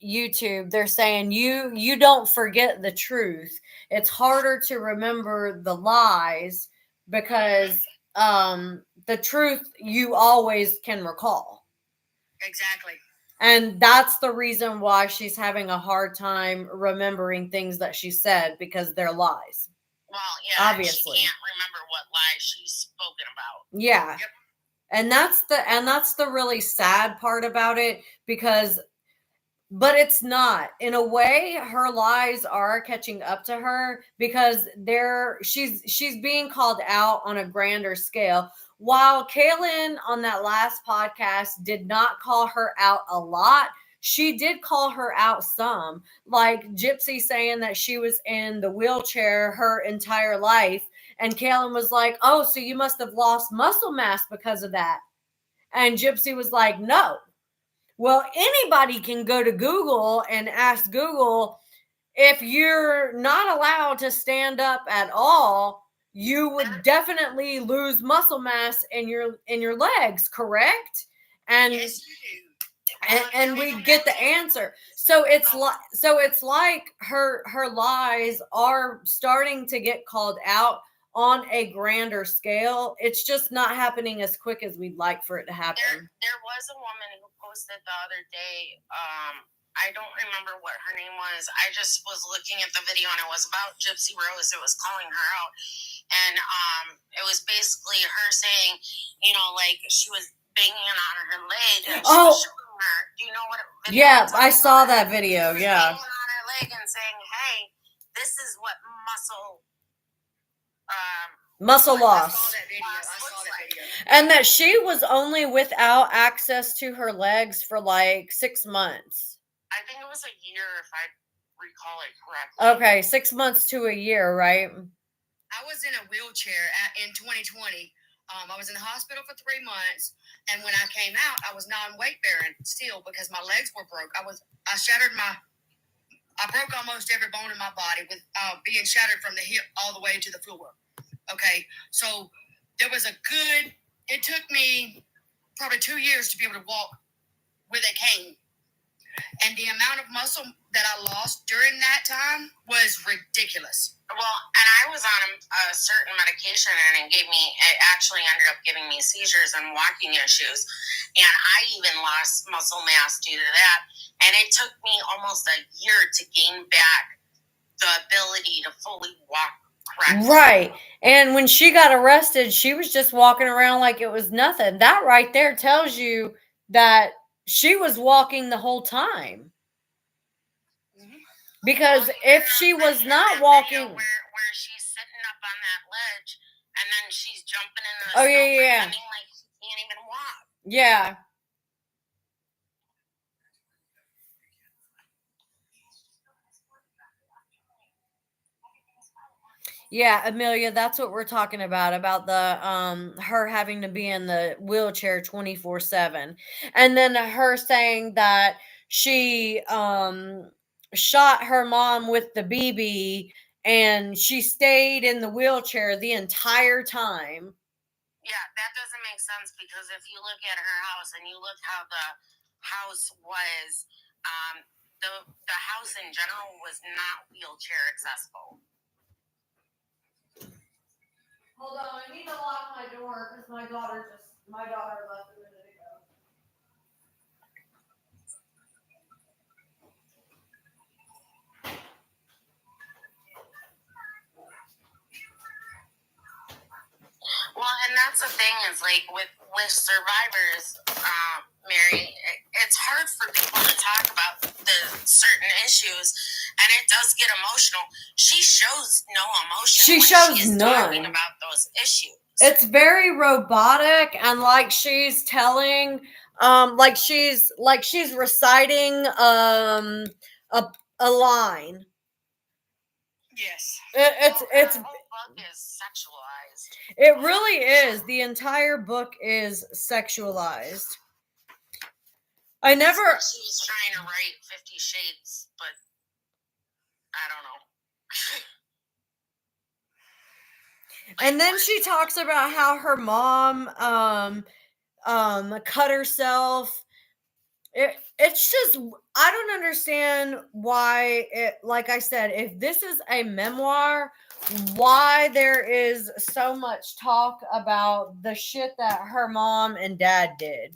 YouTube, they're saying you don't forget the truth. It's harder to remember the lies because the truth you always can recall. Exactly. And that's the reason why she's having a hard time remembering things that she said, because they're lies. Well, yeah, obviously. She can't remember what lies she's spoken about. Yeah. Yep. And that's the really sad part about it, but it's not. In a way, her lies are catching up to her, because she's being called out on a grander scale. While Kaylin on that last podcast did not call her out a lot, she did call her out some. Like Gypsy saying that she was in the wheelchair her entire life. And Kaylin was like, "Oh, so you must have lost muscle mass because of that." And Gypsy was like, "No." Well, anybody can go to Google and ask Google, if you're not allowed to stand up at all, you would definitely lose muscle mass in your legs, correct? And yes, you do. And we get the answer. So it's like her lies are starting to get called out on a grander scale. It's just not happening as quick as we'd like for it to happen. There was a woman who posted the other day. I don't remember what her name was. I just was looking at the video, and it was about Gypsy Rose. It was calling her out, and it was basically her saying, like she was banging on her leg, and she was showing her. Do you know what? Yeah, I saw that video. Yeah. Banging on her leg and saying, "Hey, this is what muscle loss." I saw that video. And that she was only without access to her legs for like 6 months. I think it was a year, if I recall it correctly. Okay, 6 months to a year, right? I was in a wheelchair in 2020. I was in the hospital for 3 months, and when I came out, I was non-weight bearing still because my legs were broke. I broke almost every bone in my body with being shattered from the hip all the way to the floor. Okay, so it took me probably 2 years to be able to walk with a cane. And the amount of muscle that I lost during that time was ridiculous. Well, and I was on a certain medication, and it actually ended up giving me seizures and walking issues. And I even lost muscle mass due to that. And it took me almost a year to gain back the ability to fully walk correctly. Right. And when she got arrested, she was just walking around like it was nothing. That right there tells you that she was walking the whole time. Because if she was not walking, where she's sitting up on that ledge and then she's jumping in the Oh, snow yeah. pretending like she can't even walk. Yeah. Yeah, Amelia, that's what we're talking about the her having to be in the wheelchair 24/7. And then her saying that she shot her mom with the BB and she stayed in the wheelchair the entire time. Yeah, that doesn't make sense because if you look at her house and you look how the house was, the house in general was not wheelchair accessible. Hold on, I need to lock my door because my daughter left a minute ago. Well, and that's the thing is like with survivors, Mary, it's hard for people to talk about the certain issues, and it does get emotional. She shows no emotion. She when shows she is none. talking about those issues. It's very robotic and like she's telling like she's reciting a line. Yes. It's Her whole book is sexualized. it really is. The entire book is sexualized. I never She was trying to write 50 Shades, but I don't know. And then she talks about how her mom cut herself. It's just I don't understand why it, like I said, if this is a memoir, why there is so much talk about the shit that her mom and dad did.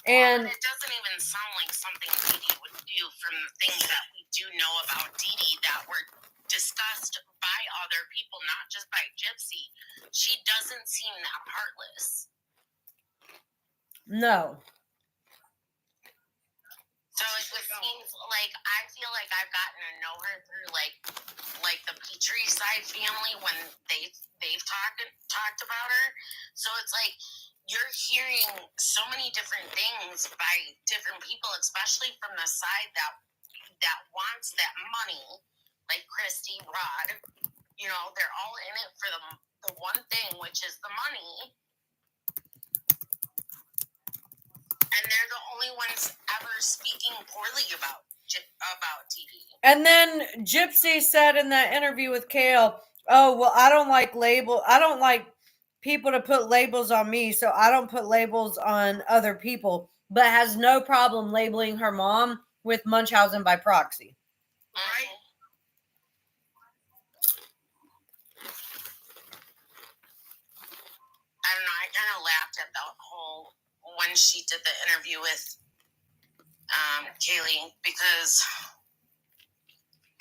And it doesn't even sound like something Deedee would do from the things that we do know about Deedee that were discussed by other people, not just by Gypsy. She doesn't seem that heartless. no. So it just seems like I feel like I've gotten to know her through like the Petrie side family when they've talked about her. So it's like you're hearing so many different things by different people, especially from the side that wants that money, like Christy, Rod. You know, they're all in it for the one thing, which is the money. And they're the only ones ever speaking poorly about Deedee. And then Gypsy said in that interview with Kale, "Oh, well, I don't like people to put labels on me, so I don't put labels on other people," but has no problem labeling her mom with Munchausen by proxy. Right? I don't know. I kind of laughed at the whole when she did the interview with Kaylee because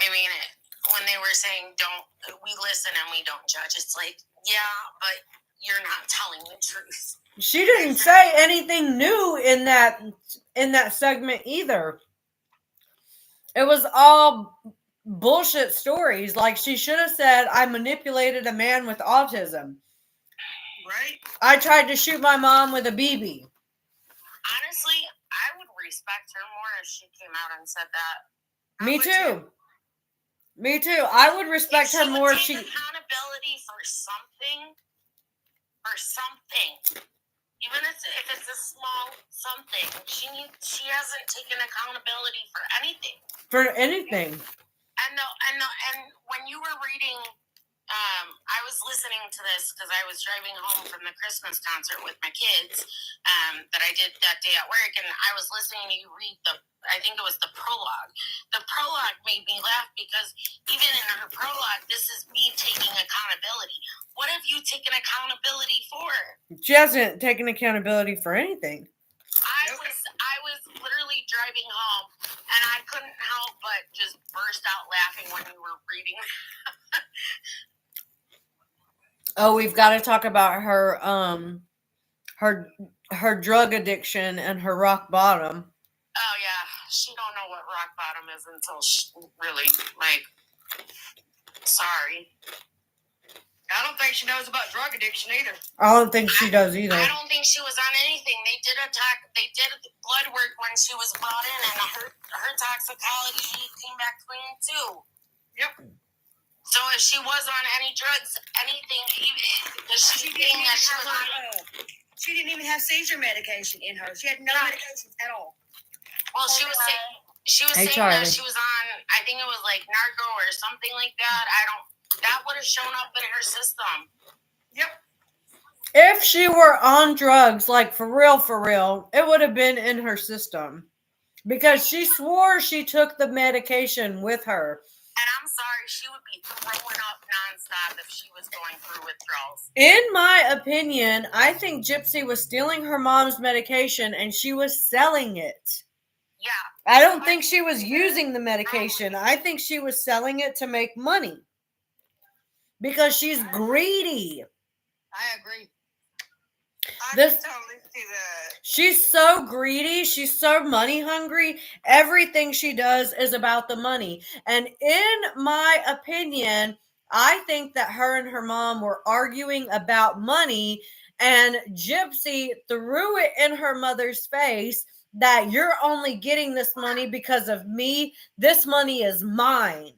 I mean when they were saying we listen and we don't judge. It's like but you're not telling the truth. She didn't say anything new in that segment either. It was all bullshit stories. Like she should have said, "I manipulated a man with autism." Right? I tried to shoot my mom with a BB. Honestly, I would respect her more if she came out and said that. Me too. Me too. I would respect her more if she accountability for something. Even if it's a small something, she hasn't taken accountability for anything. For anything. And when you were reading I was listening to this because I was driving home from the Christmas concert with my kids that I did that day at work, and I was listening to you read I think it was the prologue. The prologue made me laugh because even in her prologue, this is me taking accountability. What have you taken accountability for? She hasn't taken accountability for anything. I was literally driving home, and I couldn't help but just burst out laughing when you were reading. Oh, we've got to talk about her her drug addiction and her rock bottom. Oh yeah, she don't know what rock bottom is until she really sorry. I don't think she knows about drug addiction either. I don't think she does either. I don't think she was on anything. They did blood work when she was brought in, and her toxicology came back clean too. Yep. So if she was on any drugs, anything, she didn't even have seizure medication in her. She had no medications at all. Well, she was saying that she was on, I think it was like narco or something like that. That would have shown up in her system. Yep. If she were on drugs, like for real, it would have been in her system. Because she swore she took the medication with her. And I'm sorry, she would be throwing up nonstop if she was going through withdrawals. In my opinion, I think Gypsy was stealing her mom's medication and she was selling it. Yeah. I don't think she was using the medication. I think she was selling it to make money. Because she's greedy. I agree. I can totally see that. She's so greedy. She's so money hungry. Everything she does is about the money. And in my opinion, I think that her and her mom were arguing about money, and Gypsy threw it in her mother's face that you're only getting this money because of me. This money is mine.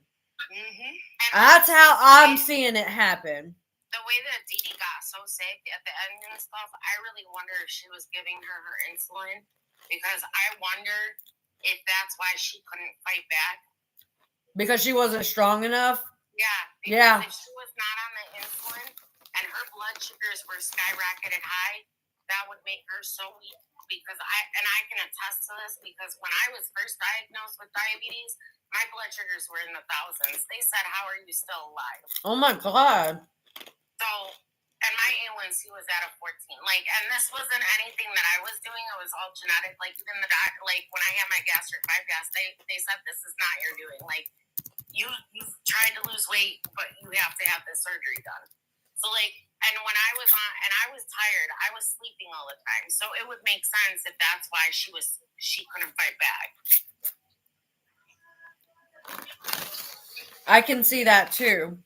Mm-hmm. That's how I'm seeing it happen. The way that Deedee got so sick at the end and stuff, I really wonder if she was giving her insulin, because I wonder if that's why she couldn't fight back. Because she wasn't strong enough? Yeah. If she was not on the insulin and her blood sugars were skyrocketed high, that would make her so weak. Because I can attest to this, because when I was first diagnosed with diabetes, my blood sugars were in the thousands. They said, "How are you still alive?" Oh my God. So, and my A1C was at a 14. And this wasn't anything that I was doing. It was all genetic. Even the doctor, when I had my gastric bypass, they said, "This is not your doing. You've tried to lose weight, but you have to have this surgery done." So, and when I was on, and I was tired, I was sleeping all the time. So it would make sense if that's why she couldn't fight back. I can see that too.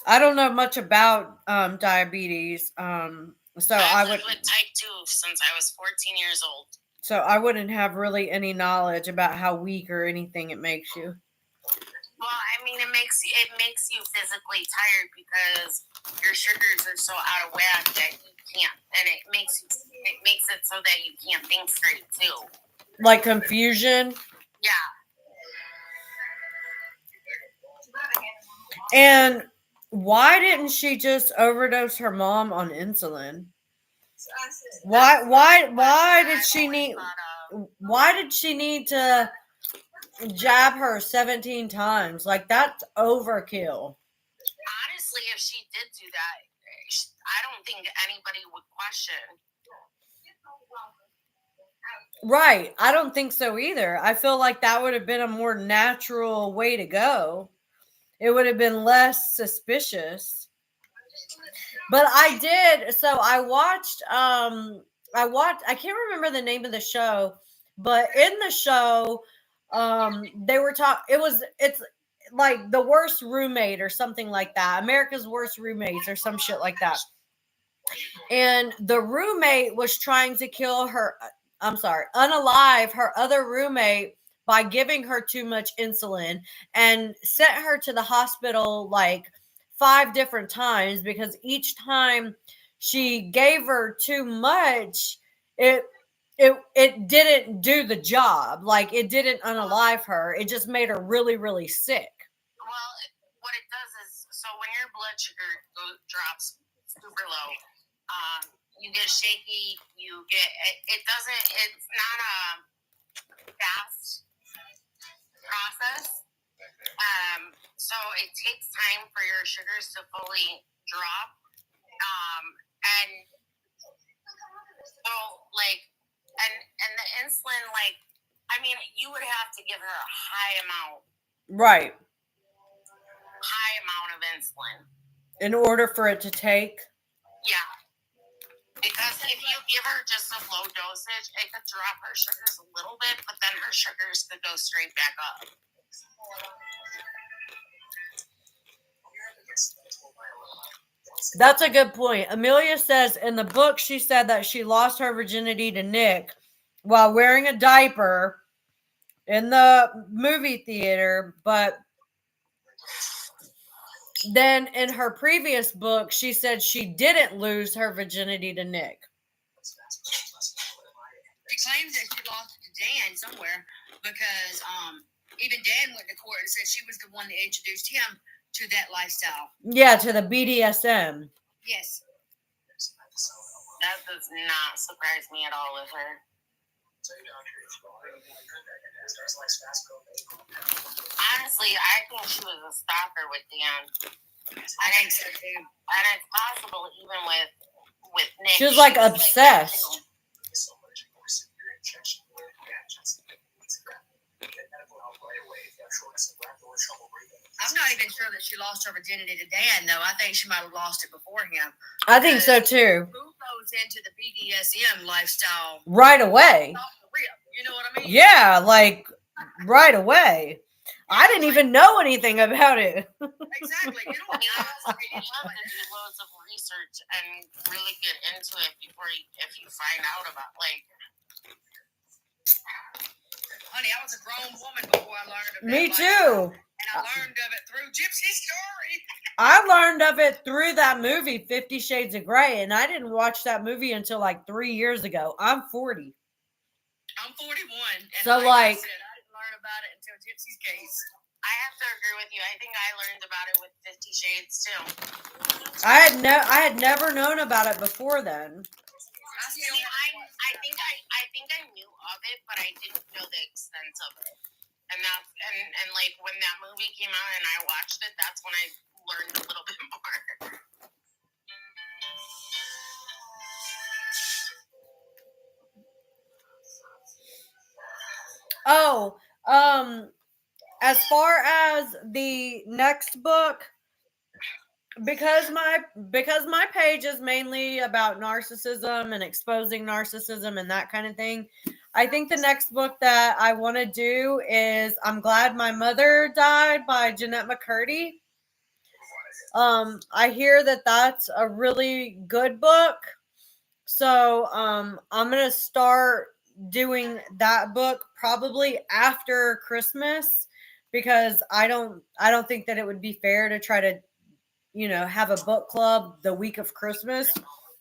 I don't know much about diabetes, so I would with type 2 since I was 14 years old. So I wouldn't have really any knowledge about how weak or anything it makes you. Well, I mean, it makes you physically tired because your sugars are so out of whack that you can't, and it makes it so that you can't think straight too. Like confusion. Yeah. And why didn't she just overdose her mom on insulin? Why did she need to jab her 17 times? That's overkill. Honestly, if she did do that, I don't think anybody would question. Right. I don't think so either. I feel like that would have been a more natural way to go. It would have been less suspicious. But I watched I can't remember the name of the show, but in the show they were it's like The Worst Roommate or something like that. America's Worst Roommates or some shit like that. And the roommate was trying to unalive her other roommate by giving her too much insulin, and sent her to the hospital 5 different times, because each time she gave her too much, it didn't do the job. It didn't unalive her. It just made her really, really sick. Well, what it does is, So when your blood sugar drops super low, you get shaky. You get it doesn't. It's not a fast process. So it takes time for your sugars to fully drop. And so like, and the insulin, like, I mean, you would have to give her a high amount of insulin in order for it to take. Yeah. Because if you give her just a low dosage, it could drop her sugars a little bit, but then her sugars could go straight back up. That's a good point. Amelia says in the book, she said that she lost her virginity to Nick while wearing a diaper in the movie theater, but then in her previous book, she said she didn't lose her virginity to Nick. She claims that she lost it to Dan somewhere because even Dan went to court and said she was the one that introduced him to that lifestyle. Yeah, to the BDSM. Yes. That does not surprise me at all with her. Honestly, I think she was a stalker with Dan. I think so too. And it's possible even with Nick. She was like obsessed. I'm not even sure that she lost her virginity to Dan, though. I think she might have lost it before him. I think so too. Who goes into the BDSM lifestyle right away? off the rip? You know what I mean? Yeah, like right away. I didn't even know anything about it. Exactly. You don't You have to do loads of research and really get into it before if you find out about, like. Honey, I was a grown woman before I learned of that. Me lifestyle. too. And I learned of it through Gypsy's story. I learned of it through that movie, 50 Shades of Grey, and I didn't watch that movie until like 3 years ago. I'm 40. I'm 41. And So, like I said, I didn't learn about it until Gypsy's case. I have to agree with you. I think I learned about it with 50 Shades too. I had never known about it before then. I think I knew of it, but I didn't know the extent of it. And like when that movie came out and I watched it, that's when I learned a little bit more. Oh, as far as the next book, because my page is mainly about narcissism and exposing narcissism and that kind of thing, I think the next book that I want to do is I'm Glad My Mother Died by Jeanette McCurdy. I hear that that's a really good book. So I'm going to start doing that book probably after Christmas, because I don't think that it would be fair to try to, have a book club the week of Christmas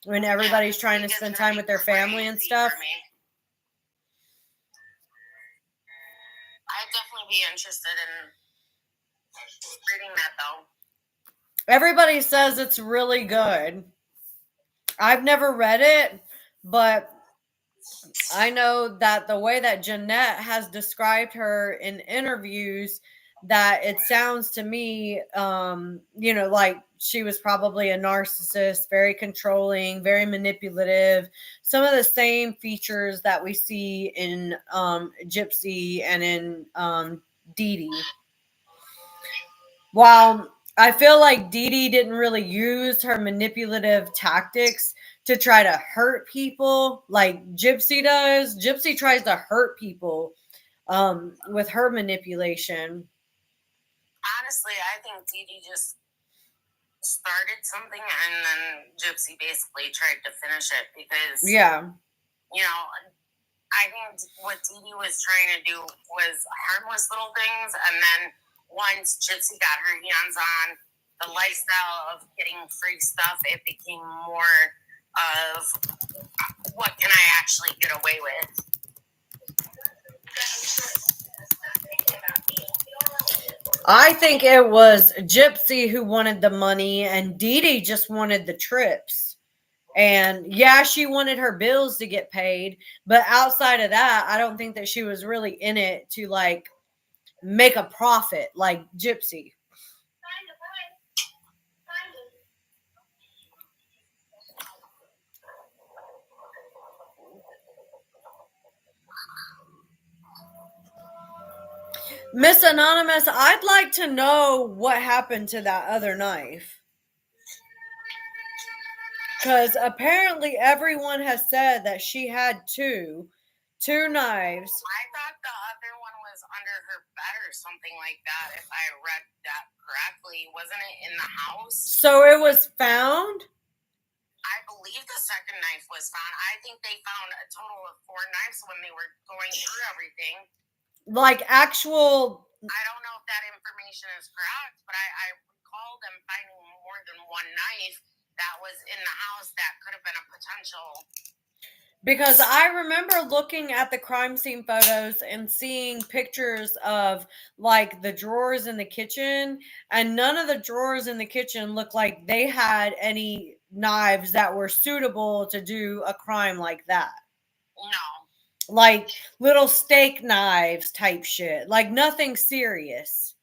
when everybody's trying to spend time with their family and stuff. I'd definitely be interested in reading that though. Everybody says it's really good. I've never read it, but I know that the way that Jeanette has described her in interviews, that it sounds to me, like she was probably a narcissist, very controlling, very manipulative. Some of the same features that we see in Gypsy and in Deedee. While I feel like Deedee didn't really use her manipulative tactics to try to hurt people like Gypsy does. Gypsy tries to hurt people with her manipulation. Honestly, I think Deedee just started something and then Gypsy basically tried to finish it because, I think what Deedee was trying to do was harmless little things, and then once Gypsy got her hands on the lifestyle of getting free stuff, it became more of what can I actually get away with. I think it was Gypsy who wanted the money, and Deedee just wanted the trips. And yeah, she wanted her bills to get paid, but outside of that, I don't think that she was really in it to like make a profit like Gypsy. Miss Anonymous, I'd like to know what happened to that other knife. Because apparently everyone has said that she had two knives. I thought the other one was under her bed or something like that, if I read that correctly. Wasn't it in the house? So it was found? I believe the second knife was found. I think they found a total of 4 knives when they were going through everything. Like actual... I don't know if that information is correct, but I recall them finding more than one knife that was in the house that could have been a potential. Because I remember looking at the crime scene photos and seeing pictures of like the drawers in the kitchen, and none of the drawers in the kitchen looked like they had any knives that were suitable to do a crime like that. No. Like little steak knives type shit. Like nothing serious.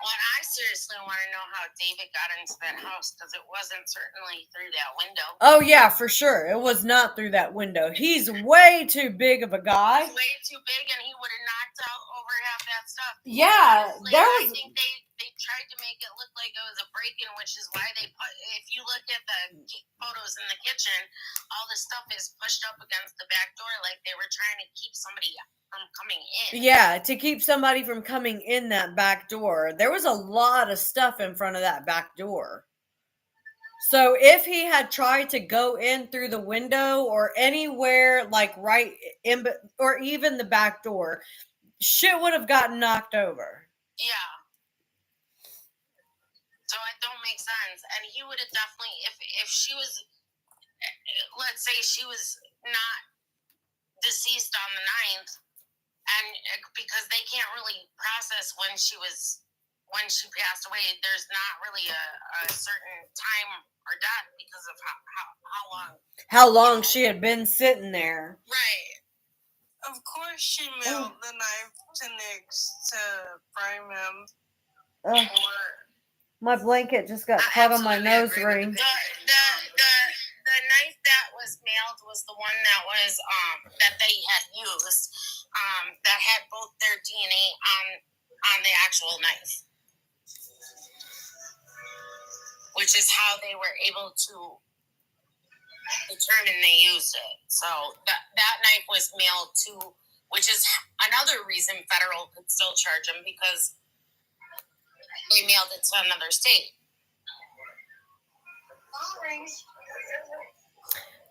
Well, I seriously want to know how David got into that house, because it wasn't certainly through that window. Oh, yeah, for sure. It was not through that window. He's way too big of a guy. He's way too big, and he would have knocked out over half that stuff. Yeah, there was... I think they tried to make it look like it was a break-in, which is why they put... If you look at the photos in the kitchen, all the stuff is pushed up against the back door like they were trying to keep somebody from coming in. Yeah, to keep somebody from coming in that back door. There was a lot of stuff in front of that back door. So if he had tried to go in through the window or anywhere like right in, or even the back door, shit would have gotten knocked over. Yeah. So it don't make sense. And he would have definitely, if she was, let's say she was not deceased on the 9th, and because they can't really process when she passed away, there's not really a certain time or death because of how long she had been sitting there. Right. Of course she mailed the knife to Nick's to frame him. My blanket just got caught on my nose ring. The knife that was mailed was the one that was that they had used, that had both their DNA on the actual knife, which is how they were able to determine they used it. So that knife was mailed to, which is another reason federal could still charge them, because they mailed it to another state.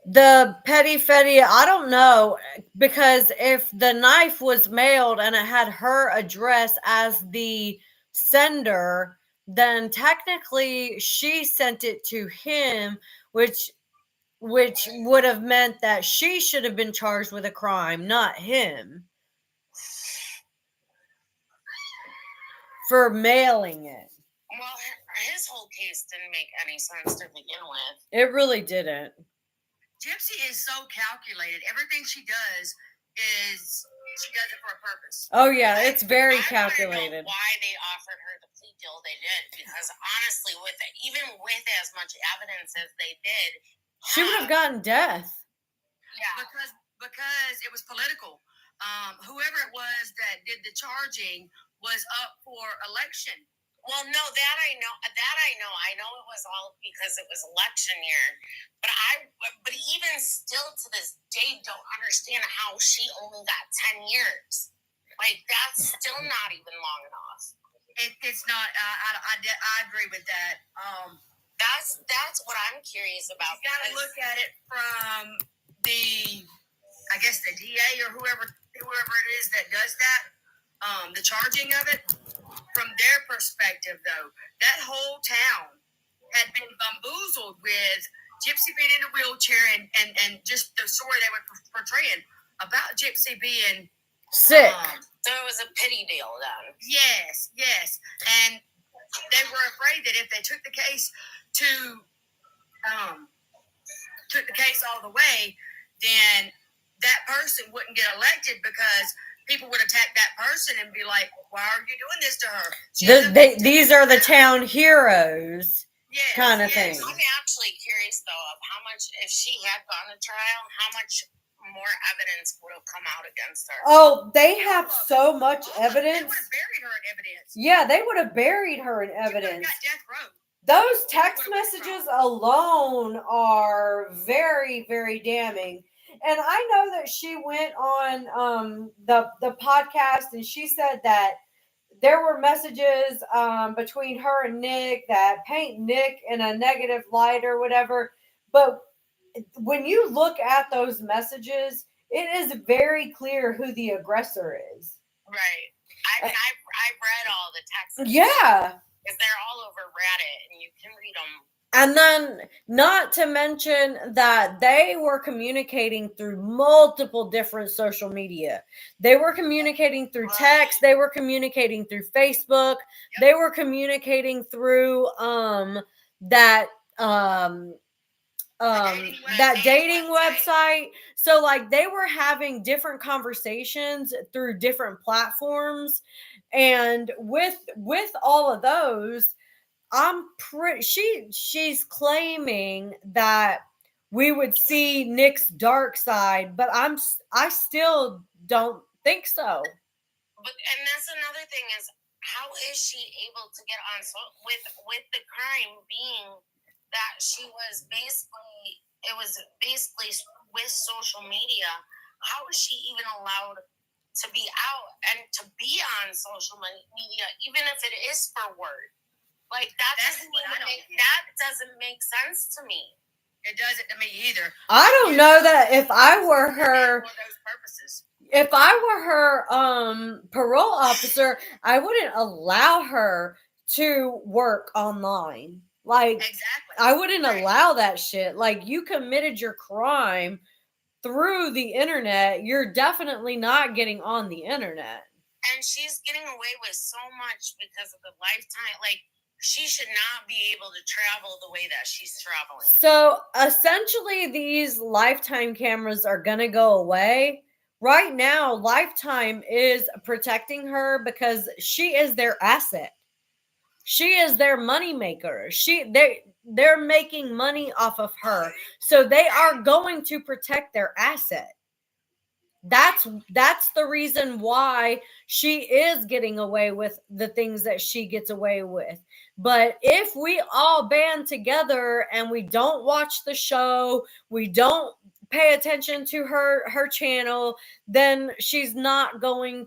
The petty fetty, I don't know, because if the knife was mailed and it had her address as the sender, then technically she sent it to him, which would have meant that she should have been charged with a crime, not him, for mailing it. Well, his whole case didn't make any sense to begin with. It really didn't. Gypsy is so calculated. Everything she does she does it for a purpose. Oh yeah, it's very calculated. I don't know why they offered her the plea deal they did, because honestly, even with as much evidence as they did, she would have gotten death. Yeah, because it was political. Whoever it was that did the charging was up for election. Well, no, that I know. I know it was all because it was election year. But even still to this day, don't understand how she only got 10 years. Like, that's still not even long enough. It's not. I agree with that. That's what I'm curious about. You got to look at it from the DA or whoever it is that does that. The charging of it. From their perspective, though, that whole town had been bamboozled with Gypsy being in a wheelchair and just the story they were portraying about Gypsy being Sick. So it was a pity deal then. Yes. And they were afraid that if they took the case all the way, then that person wouldn't get elected because people would attack that person and be like, "Why are you doing this to her?" These are the town heroes, Yes, kind of yes. thing. I'm actually curious though of how much, if she had gone to trial, how much more evidence would have come out against her. Oh, they have so much They would evidence. have buried her in evidence. Yeah, they would have buried her in She would have evidence. got death row. Those text messages alone are very, very damning. And I know that she went on the podcast and she said that there were messages between her and Nick that paint Nick in a negative light or whatever. But when you look at those messages, it is very clear who the aggressor is. Right. I've read all the texts. Yeah. Because they're all over Reddit and you can read them. And then, not to mention that they were communicating through multiple different social media. They were communicating through text. They were communicating through Facebook. They were communicating through that dating website. So like they were having different conversations through different platforms, and with all of those, I'm pretty she's claiming that we would see Nick's dark side, but I still don't think so. But and that's another thing is, how is she able to get on with the crime being that she was basically, it was basically with social media, how is she even allowed to be out and to be on social media, even if it is for work? Like that doesn't make sense to me. It doesn't to me either. I don't know that if I were her, for those purposes. if I were her parole officer, I wouldn't allow her to work online. Like, Exactly. I wouldn't allow that shit. Like, you committed your crime through the internet. You're definitely not getting on the internet. And she's getting away with so much because of the lifetime. Like, she should not be able to travel the way that she's traveling. So essentially, these Lifetime cameras are going to go away. Right now, Lifetime is protecting her because she is their asset. She is their money maker. They're making money off of her. So they are going to protect their asset. That's the reason why she is getting away with the things that she gets away with. But if we all band together and we don't watch the show, we don't pay attention to her channel, then she's not going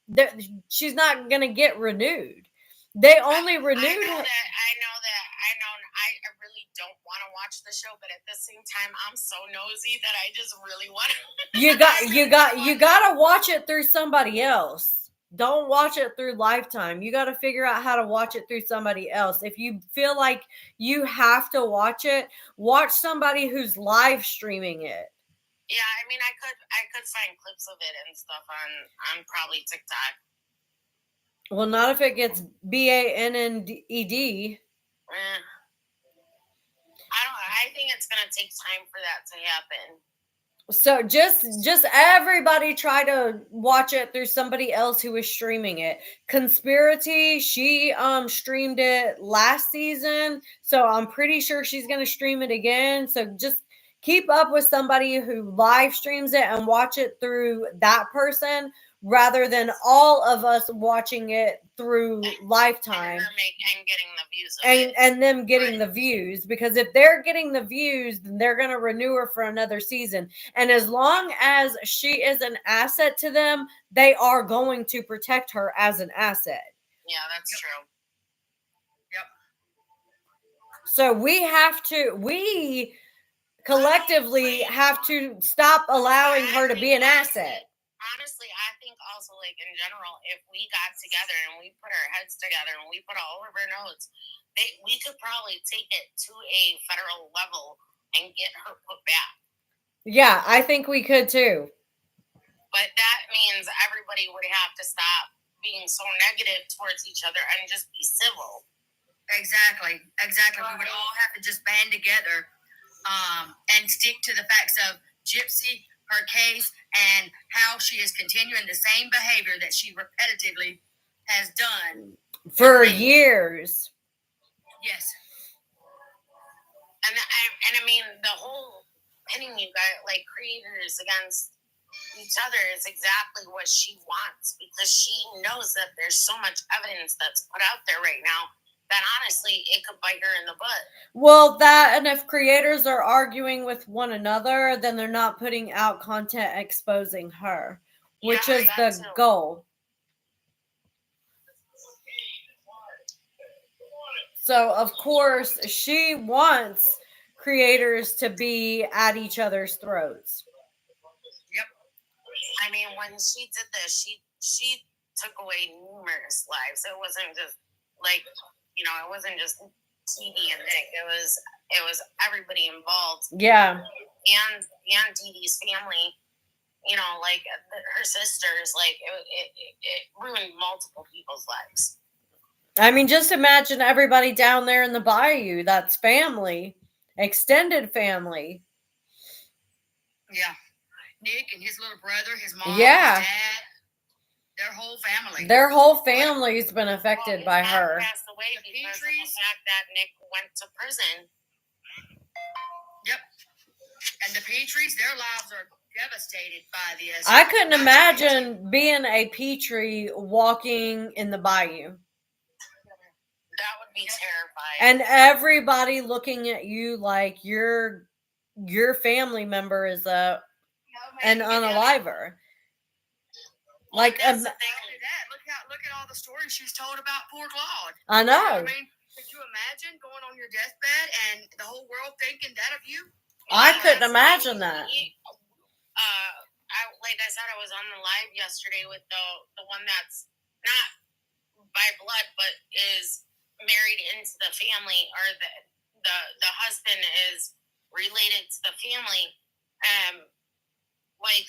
to get renewed. They only renewed her. I know I really don't want to watch the show, but at the same time, I'm so nosy that I just really want to. You got to watch it through somebody else. Don't watch it through Lifetime. You got to figure out how to watch it through somebody else. If you feel like you have to watch it, watch somebody who's live streaming it. Yeah, I mean, I could find clips of it and stuff on probably TikTok. Well, not if it gets BANNED. I think it's gonna take time for that to happen. So just everybody try to watch it through somebody else who is streaming it. Conspiracy, she streamed it last season, so I'm pretty sure she's gonna stream it again. So just keep up with somebody who live streams it and watch it through that person, rather than all of us watching it through Lifetime and getting the views and them getting the views. Because if they're getting the views, then they're going to renew her for another season. And as long as she is an asset to them, they are going to protect her as an asset. Yeah, that's true. Yep. So we collectively have to stop allowing her to be an asset. Honestly, I think also, like, in general, if we got together and we put our heads together and we put all of our notes, we could probably take it to a federal level and get her put back. Yeah, I think we could too. But that means everybody would have to stop being so negative towards each other and just be civil. Exactly. We would all have to just band together and stick to the facts of Gypsy, her case, and how she is continuing the same behavior that she repetitively has done for years. Yes. And I mean, the whole pitting you guys, like creators against each other, is exactly what she wants, because she knows that there's so much evidence that's put out there right now that honestly it could bite her in the butt. Well, that, and if creators are arguing with one another, then they're not putting out content exposing her, which is the goal. So, of course, she wants creators to be at each other's throats. Yep. I mean, when she did this, she took away numerous lives. It wasn't just like, it wasn't just Deedee and Nick. It was everybody involved. Yeah. And Deedee's family, like her sisters, like it ruined multiple people's lives. I mean, just imagine everybody down there in the bayou. That's family, extended family. Yeah. Nick and his little brother, his mom, Yeah. his dad, their whole family. Their whole family's been affected by her. Passed away because of the fact that Nick went to prison. Yep. And the Petries, their lives are devastated by this. I couldn't imagine being a Petrie walking in the bayou. That would be terrifying. And everybody looking at you like your family member is an unaliver. Like, that's the thing with that. Look at all the stories she's told about poor Claude. I know. You know what I mean? Could you imagine going on your deathbed and the whole world thinking that of you? I couldn't imagine that. Like I said, I was on the live yesterday with the one that's not by blood, but is married into the family, or the husband is related to the family. Like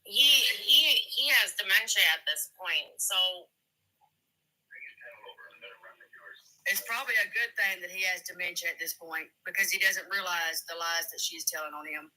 he has dementia at this point, so it's probably a good thing that he has dementia at this point, because he doesn't realize the lies that she's telling on him.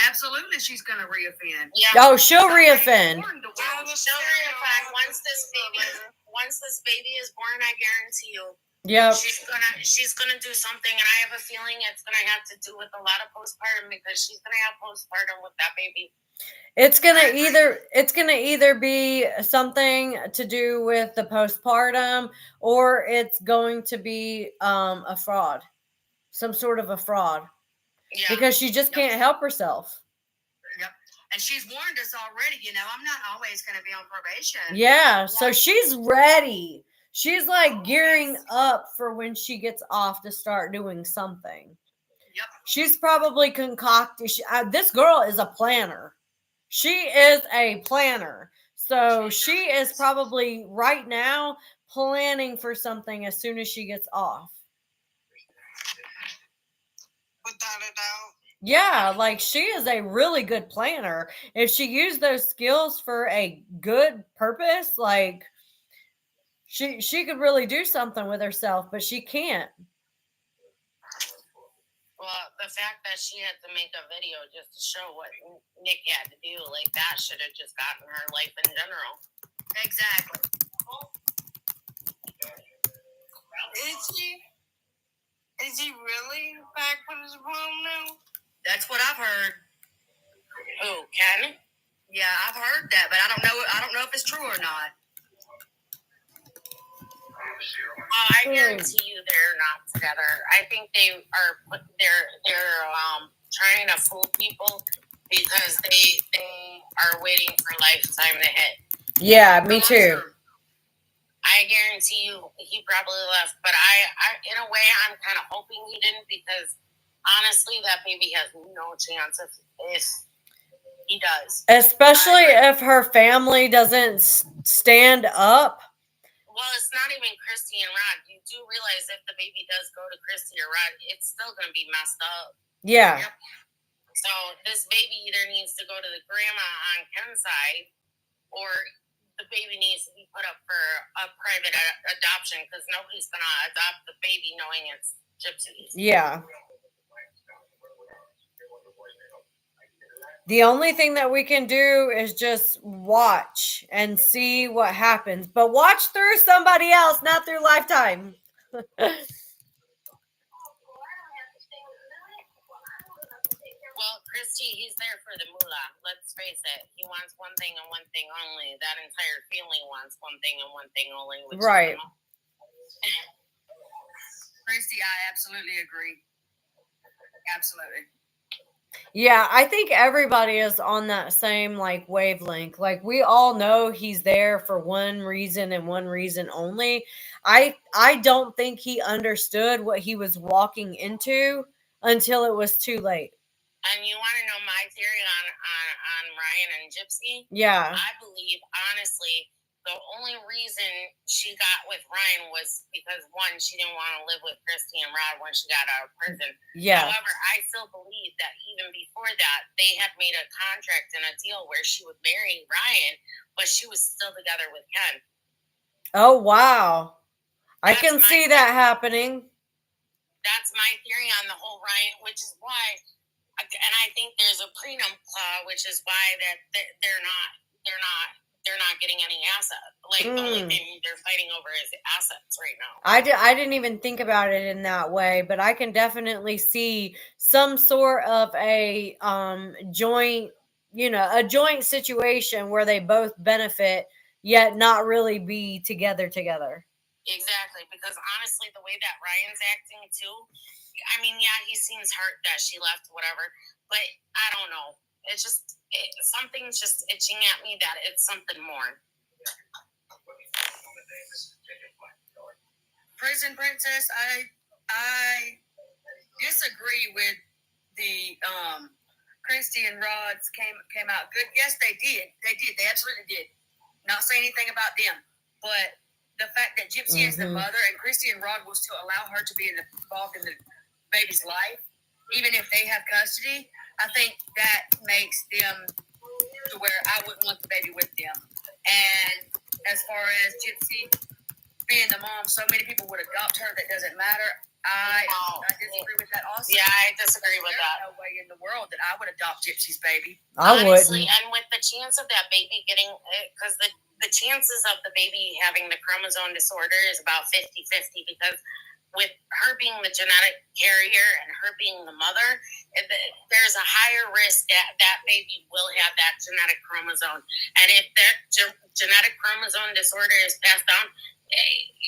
Absolutely, she's going to reoffend. Yeah. Oh, she'll reoffend. She'll reoffend once this baby is born. I guarantee you. Yep. She's gonna do something, and I have a feeling it's gonna have to do with a lot of postpartum, because she's gonna have postpartum with that baby. It's gonna either be something to do with the postpartum, or it's going to be a fraud, some sort of a fraud. Yeah. Because she just can't help herself. Yep. And she's warned us already, I'm not always going to be on probation. Yeah, so she's ready. She's like gearing up for when she gets off to start doing something. Yep. She's probably concocted. This girl is a planner. She is a planner. So she is probably right now planning for something as soon as she gets off. Without a doubt. Yeah, like she is a really good planner. If she used those skills for a good purpose, like she could really do something with herself, but she can't. Well, the fact that she had to make a video just to show what Nick had to do, like that should have just gotten her life in general. Exactly. Is he really back with his mom now? That's what I've heard. Who, Ken? Yeah, I've heard that, but I don't know if it's true or not. I guarantee you they're not together. I think they're trying to fool people because they are waiting for Lifetime to hit. Yeah, me too. I guarantee you he probably left, but I in a way I'm kind of hoping he didn't, because honestly that baby has no chance if he does. Especially if her family doesn't stand up. Well, it's not even Christy and Rod. You do realize if the baby does go to Christy or Rod, it's still going to be messed up. Yeah. Yep. So this baby either needs to go to the grandma on Ken's side, or the baby needs to be put up for a private adoption, because nobody's going to adopt the baby knowing it's Gypsy's. Yeah. The only thing that we can do is just watch and see what happens. But watch through somebody else, not through Lifetime. Well, Christy, he's there for the moolah. Let's face it. He wants one thing and one thing only. That entire family wants one thing and one thing only. Which Right. Christy, I absolutely agree. Absolutely. Yeah, I think everybody is on that same like wavelength. Like we all know he's there for one reason and one reason only. I don't think he understood what he was walking into until it was too late. And you want to know my theory on Ryan and Gypsy? Yeah. I believe, honestly, the only reason she got with Ryan was because, one, she didn't want to live with Christy and Rod when she got out of prison. Yeah. However, I still believe that even before that, they had made a contract and a deal where she would marry Ryan, but she was still together with Ken. Oh, wow. I can see that happening. That's my theory on the whole Ryan, which is why, and I think there's a prenup clause, which is why that they're not getting any assets. Like the only thing they're fighting over is assets right now. I didn't even think about it in that way, but I can definitely see some sort of a joint, a joint situation where they both benefit yet not really be together. Exactly, because honestly, the way that Ryan's acting too, I mean, yeah, he seems hurt that she left, whatever, but I don't know. It's just something's just itching at me that it's something more. Prison Princess, I disagree with the Christy and Rod's came out good. Yes, they did. They absolutely did. Not saying anything about them, but the fact that Gypsy is the mother and Christy and Rod will still allow her to be involved in the baby's life, even if they have custody, I think that makes them to where I wouldn't want the baby with them. And as far as Gypsy being the mom, so many people would adopt her. That doesn't matter. I disagree with that also. Yeah, I disagree with that. There's no way in the world that I would adopt Gypsy's baby. Honestly, and with the chance of that baby getting, because the chances of the baby having the chromosome disorder is about 50-50, because with her being the genetic carrier and her being the mother, there's a higher risk that that baby will have that genetic chromosome. And if that genetic chromosome disorder is passed down,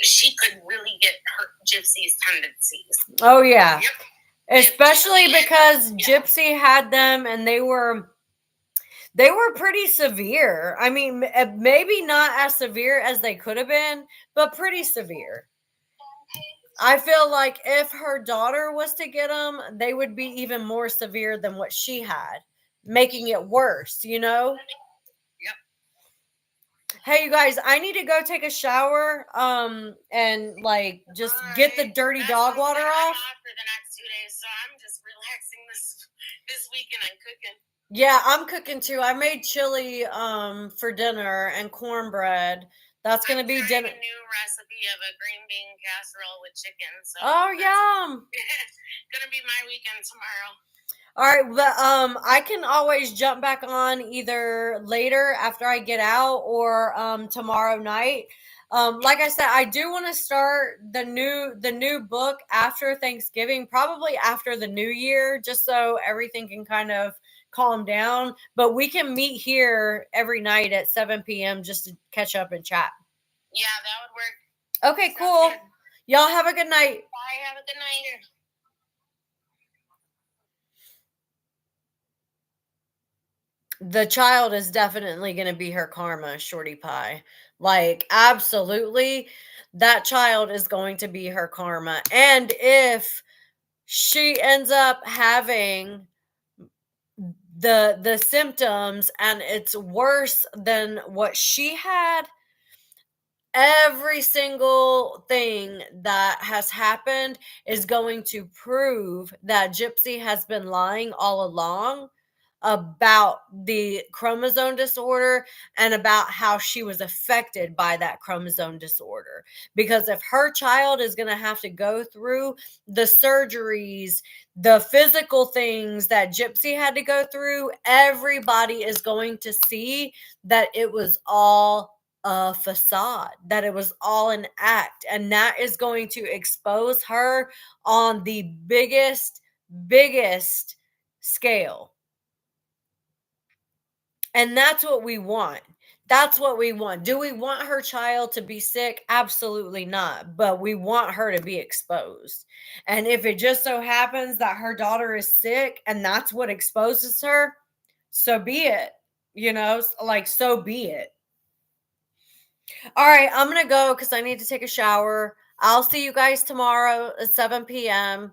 she could really get her Gypsy's tendencies. Oh, yeah. Yep. Especially because Gypsy had them and they were pretty severe. I mean, maybe not as severe as they could have been, but pretty severe. I feel like if her daughter was to get them, they would be even more severe than what she had, making it worse, Yep. Hey, you guys, I need to go take a shower and like just get the dirty dog water off. I'm off for the next 2 days, so I'm just relaxing this weekend and cooking. Yeah, I'm cooking too. I made chili for dinner and cornbread. That's gonna be dinner. A new recipe of a green bean casserole with chicken. So yum! Gonna be my weekend tomorrow. All right, but I can always jump back on either later after I get out or tomorrow night. Like I said, I do want to start the new book after Thanksgiving, probably after the New Year, just so everything can kind of calm down. But we can meet here every night at 7 p.m. just to catch up and chat. Yeah, that would work. Okay, cool. Y'all have a good night. Bye, have a good night. The child is definitely going to be her karma, Shorty Pie. Like, absolutely, that child is going to be her karma. And if she ends up having the symptoms and it's worse than what she had, Every single thing that has happened is going to prove that Gypsy has been lying all along about the chromosome disorder and about how she was affected by that chromosome disorder. Because if her child is going to have to go through the surgeries, the physical things that Gypsy had to go through, everybody is going to see that it was all a facade, that it was all an act, and that is going to expose her on the biggest scale. And that's what we want. That's what we want. Do we want her child to be sick? Absolutely not. But we want her to be exposed. And if it just so happens that her daughter is sick and that's what exposes her, so be it. Like, so be it. All right, I'm going to go because I need to take a shower. I'll see you guys tomorrow at 7 p.m.